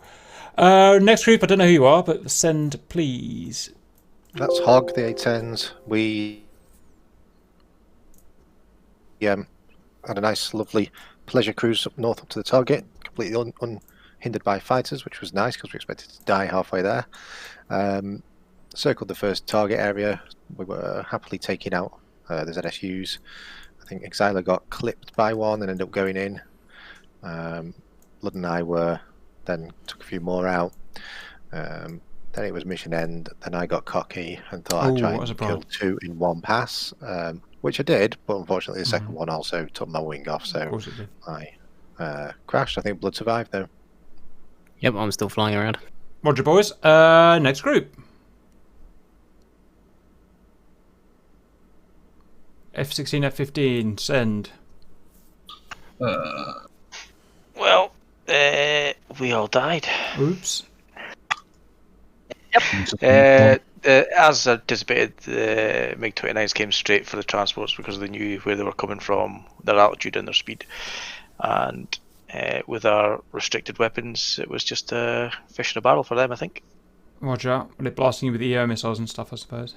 Next group, I don't know who you are, but send, please. That's Hog, the A-10s. We had a nice, lovely pleasure cruise up north up to the target, completely unhindered by fighters, which was nice because we expected to die halfway there. Circled the first target area. We were happily taking out the ZSUs. I think Exiler got clipped by one and ended up going in. Blood and I then took a few more out. Then it was mission end. Then I got cocky and thought I'd try and kill two in one pass. which I did, but unfortunately the second one also took my wing off, so Of course it did. I crashed. I think Blood survived though. Yep, I'm still flying around. Roger, boys. Next group. F-16, F-15, send. Well, we all died. Oops. As anticipated, the MiG-29s came straight for the transports because they knew where they were coming from, their altitude and their speed. And with our restricted weapons, it was just a fish in a barrel for them, I think. Roger. Were they blasting you with EO missiles and stuff, I suppose?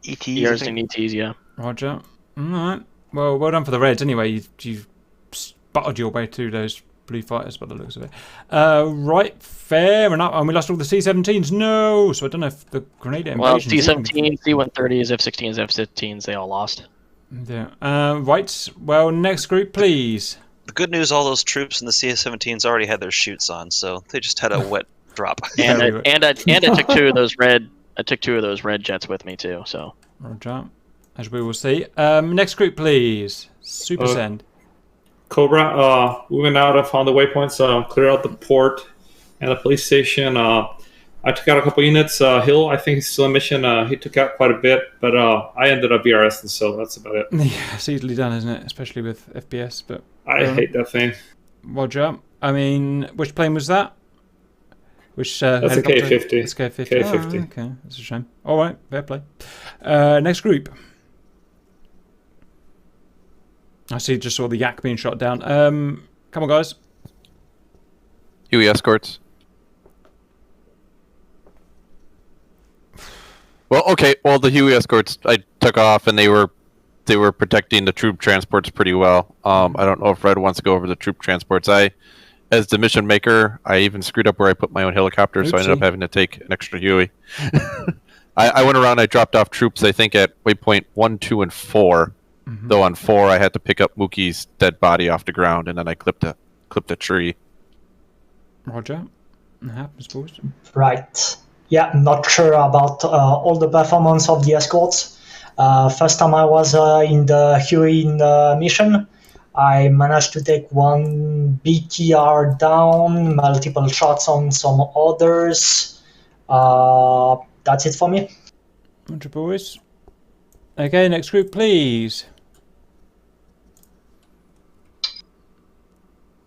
ETs, ERs and ETs, yeah. Roger. Alright. Well done for the Reds anyway. You've sputtered your way through those blue fighters by the looks of it. Right, fair enough. And we lost all the C-17s. No! So I don't know if the Grenada invasion... Well, C-17s, C-130s, F-16s, F-15s, they all lost. Yeah. Right. Well, next group, please. The good news, all those troops in the CS-17s already had their chutes on, so they just had a wet drop. And I took two of those red. I took two of those red jets with me too. So. Roger. As we will see. Next group, please. Super send. Cobra, we went out, found the waypoints, cleared out the port and the police station. I took out a couple units. Hill, I think he's still in mission. He took out quite a bit, but I ended up BRS, and so that's about it. Yeah, it's easily done, isn't it? Especially with FPS. But I hate that thing. Roger. I mean, which plane was that? Which that's a K-50. It's K-50. K-50. Oh, okay, that's a shame. All right, fair play. Next group. I just saw the yak being shot down. Come on, guys. Huey escorts. Well, okay. Well, the Huey escorts I took off, and they were protecting the troop transports pretty well. I don't know if Red wants to go over the troop transports. As the mission maker, I even screwed up where I put my own helicopter, so I ended up having to take an extra Huey. I went around. I dropped off troops. I think at waypoint 1, 2, and 4. Mm-hmm. Though on 4, I had to pick up Mookie's dead body off the ground, and then I clipped a tree. Roger. That happens, boys. Right. Yeah, not sure about all the performance of the escorts. First time I was in the Huey mission, I managed to take one BTR down, multiple shots on some others. That's it for me. Roger, boys. Okay, next group, please.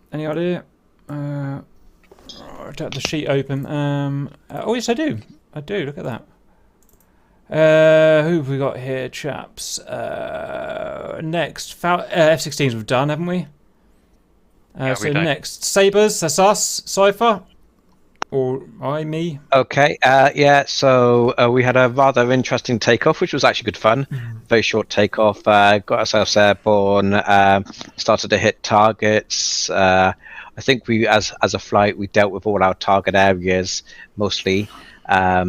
Any idea? I've got the sheet open. Oh, yes, I do. Look at that. Who have we got here, chaps? Next, F-16s we've done, haven't we? So next, Sabres, that's us. Cypher? Or me? Okay, yeah, so we had a rather interesting takeoff, which was actually good fun. Very short takeoff, got ourselves airborne, started to hit targets. I think we, as a flight, we dealt with all our target areas mostly. I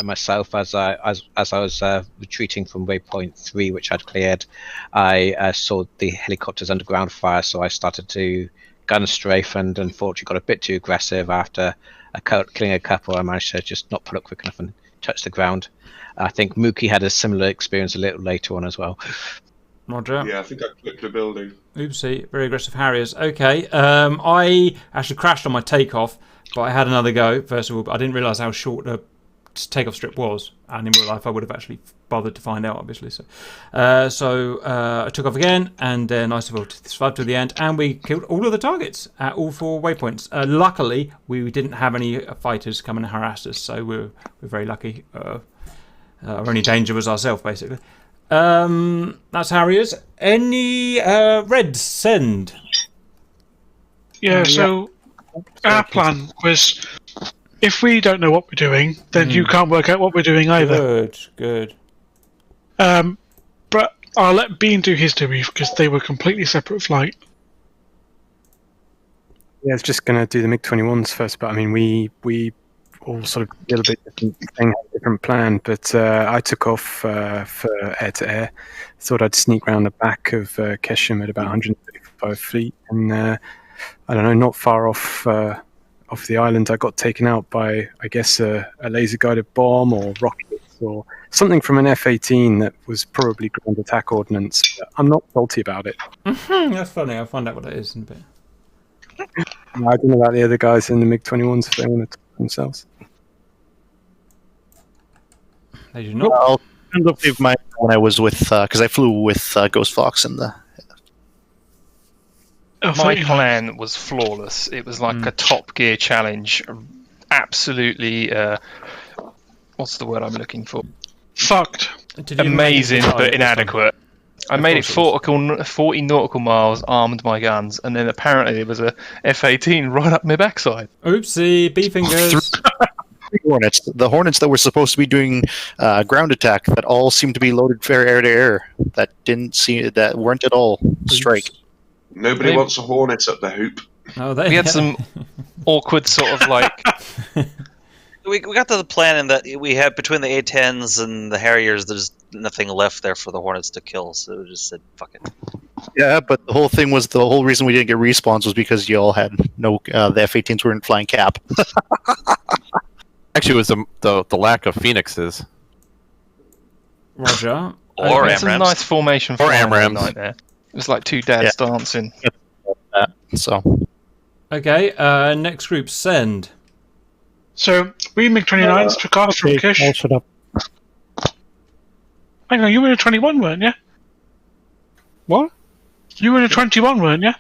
myself, as I was retreating from waypoint 3, which I'd cleared, I saw the helicopters under ground fire, so I started to gun strafe, and unfortunately got a bit too aggressive. After killing a couple, I managed to just not pull up quick enough and touch the ground. I think Mookie had a similar experience a little later on as well. Roger. Yeah, I think I clipped a building. Oopsie, very aggressive Harriers. Okay, I actually crashed on my takeoff, but I had another go, first of all, but I didn't realise how short the takeoff strip was, and in real life I would have actually bothered to find out, obviously. So I took off again, and then I survived to the end, and we killed all of the targets at all 4 waypoints. Luckily, we didn't have any fighters come and harass us, so we're very lucky. Our only danger was ourselves, basically. That's Harriers. Any Reds, send? Yeah, so our plan was, if we don't know what we're doing, then you can't work out what we're doing either. Good. But I'll let Bean do his debrief because they were completely separate flight. Yeah, I was just going to do the MiG-21s first, but I mean, we all sort of a little bit different plan, but I took off for air-to-air. Thought I'd sneak around the back of Kesham at about 135 feet, and I don't know, not far off the island, I got taken out by, I guess, a laser-guided bomb or rocket or something from an F-18 that was probably ground attack ordnance. But I'm not salty about it. That's funny. I'll find out what it is in a bit. I don't know about the other guys in the MiG-21s if they want to talk themselves. They do not. I'll kind of leave mine when I was with, because I flew with Ghost Fox in the. My plan was flawless. It was like a Top Gear challenge. Absolutely, what's the word I'm looking for? Fucked. Amazing, but inadequate. I made it 40 nautical miles, armed my guns, and then apparently there was a F-18 right up my backside. Oopsie, bee fingers. Hornets, the Hornets that were supposed to be doing ground attack, that all seemed to be loaded for air to air. That weren't at all strike. Nobody wants a Hornet up the hoop. Oh, we had some awkward sort of like. We got to the plan in that we had between the A-10s and the Harriers. There's nothing left there for the Hornets to kill, so we just said fuck it. Yeah, but the whole thing was the whole reason we didn't get respawns was because you all had no. The F-18s weren't flying cap. Actually, it was the lack of Phoenixes. Roger. Or AMRAAMs. Some nice formation for AMRAAMs. night there. It was like two dads dancing. So. Okay, next group, send. So, we MiG-29s took off from Kish. I'll shut up. Hang on, you were in a 21, weren't you? What? You were in a 21, weren't you?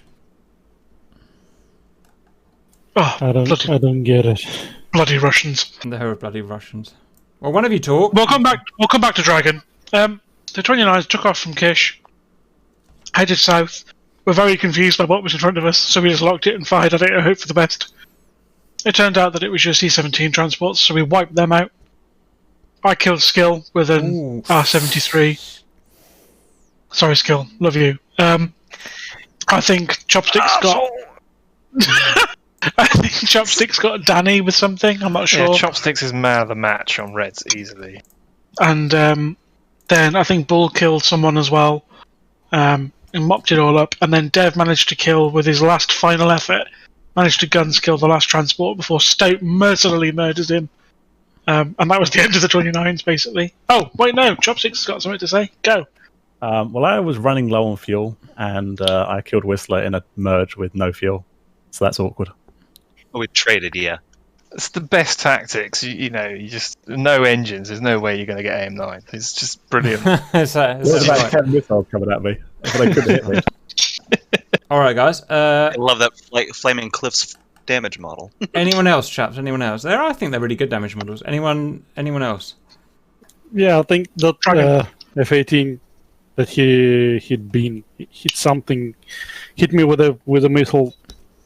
Oh, I don't get it. Bloody Russians. They're bloody Russians. Well, one of you talk. We'll come back to Dragon. The 29s took off from Kish, headed south. We're very confused by what was in front of us, so we just locked it and fired at it and hoped for the best. It turned out that it was your C-17 transports, so we wiped them out. I killed Skill with an R-73. Sorry, Skill. Love you. I think Chopsticks got... I think Chopsticks got Danny with something, I'm not sure. Yeah, Chopsticks is man of the match on Reds easily. And then I think Bull killed someone as well, and mopped it all up. And then Dev managed to kill, with his last final effort, managed to guns kill the last transport before Stout mercilessly murdered him. And that was the end of the 29s, basically. Oh, wait, no, Chopsticks has got something to say. Go. Well, I was running low on fuel, and I killed Whistler in a merge with no fuel. So that's awkward. We traded, yeah. It's the best tactics. You just no engines. There's no way you're going to get AM9. It's just brilliant. What about 10 missiles coming at me? But they couldn't hit me. All right, guys. I love that Flaming Cliffs damage model. Anyone else, chaps? Anyone else? I think they're really good damage models. Anyone else? Yeah, I think that F-18 that he'd hit me with a missile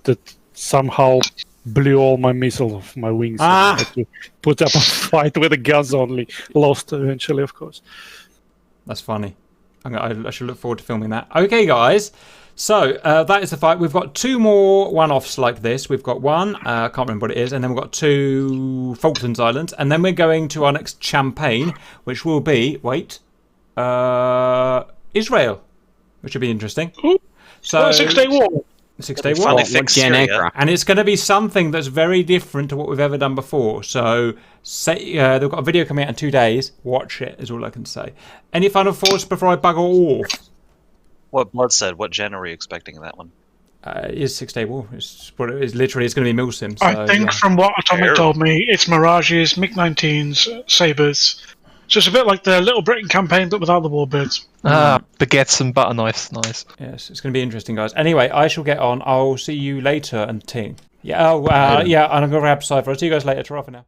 that somehow blew all my missiles off my wings. So I had to put up a fight with the guns only. Lost eventually, of course. That's funny. I should look forward to filming that. Okay, guys. So that is the fight. We've got two more one-offs like this. We've got one, I can't remember what it is, and then we've got two Falklands Islands, and then we're going to our next campaign, which will be Israel, which will be interesting. So 6-day war. 6-day war. And it's going to be something that's very different to what we've ever done before. So they've got a video coming out in 2 days. Watch it, is all I can say. Any final thoughts before I bugger off? What Blood said? What gen are we expecting in that one? It is 6-day war. It's literally it's going to be Milsim. So, I think from what Atomic told me, it's Mirages, MiG-19s, Sabres. So it's a bit like the Little Britain campaign, but without the warbirds. Baguettes and butter knives. Nice. Yes, it's going to be interesting, guys. Anyway, I shall get on. I'll see you later and ting. Yeah, and I'm going to grab Cypher. I'll see you guys later. Ta-ra for now.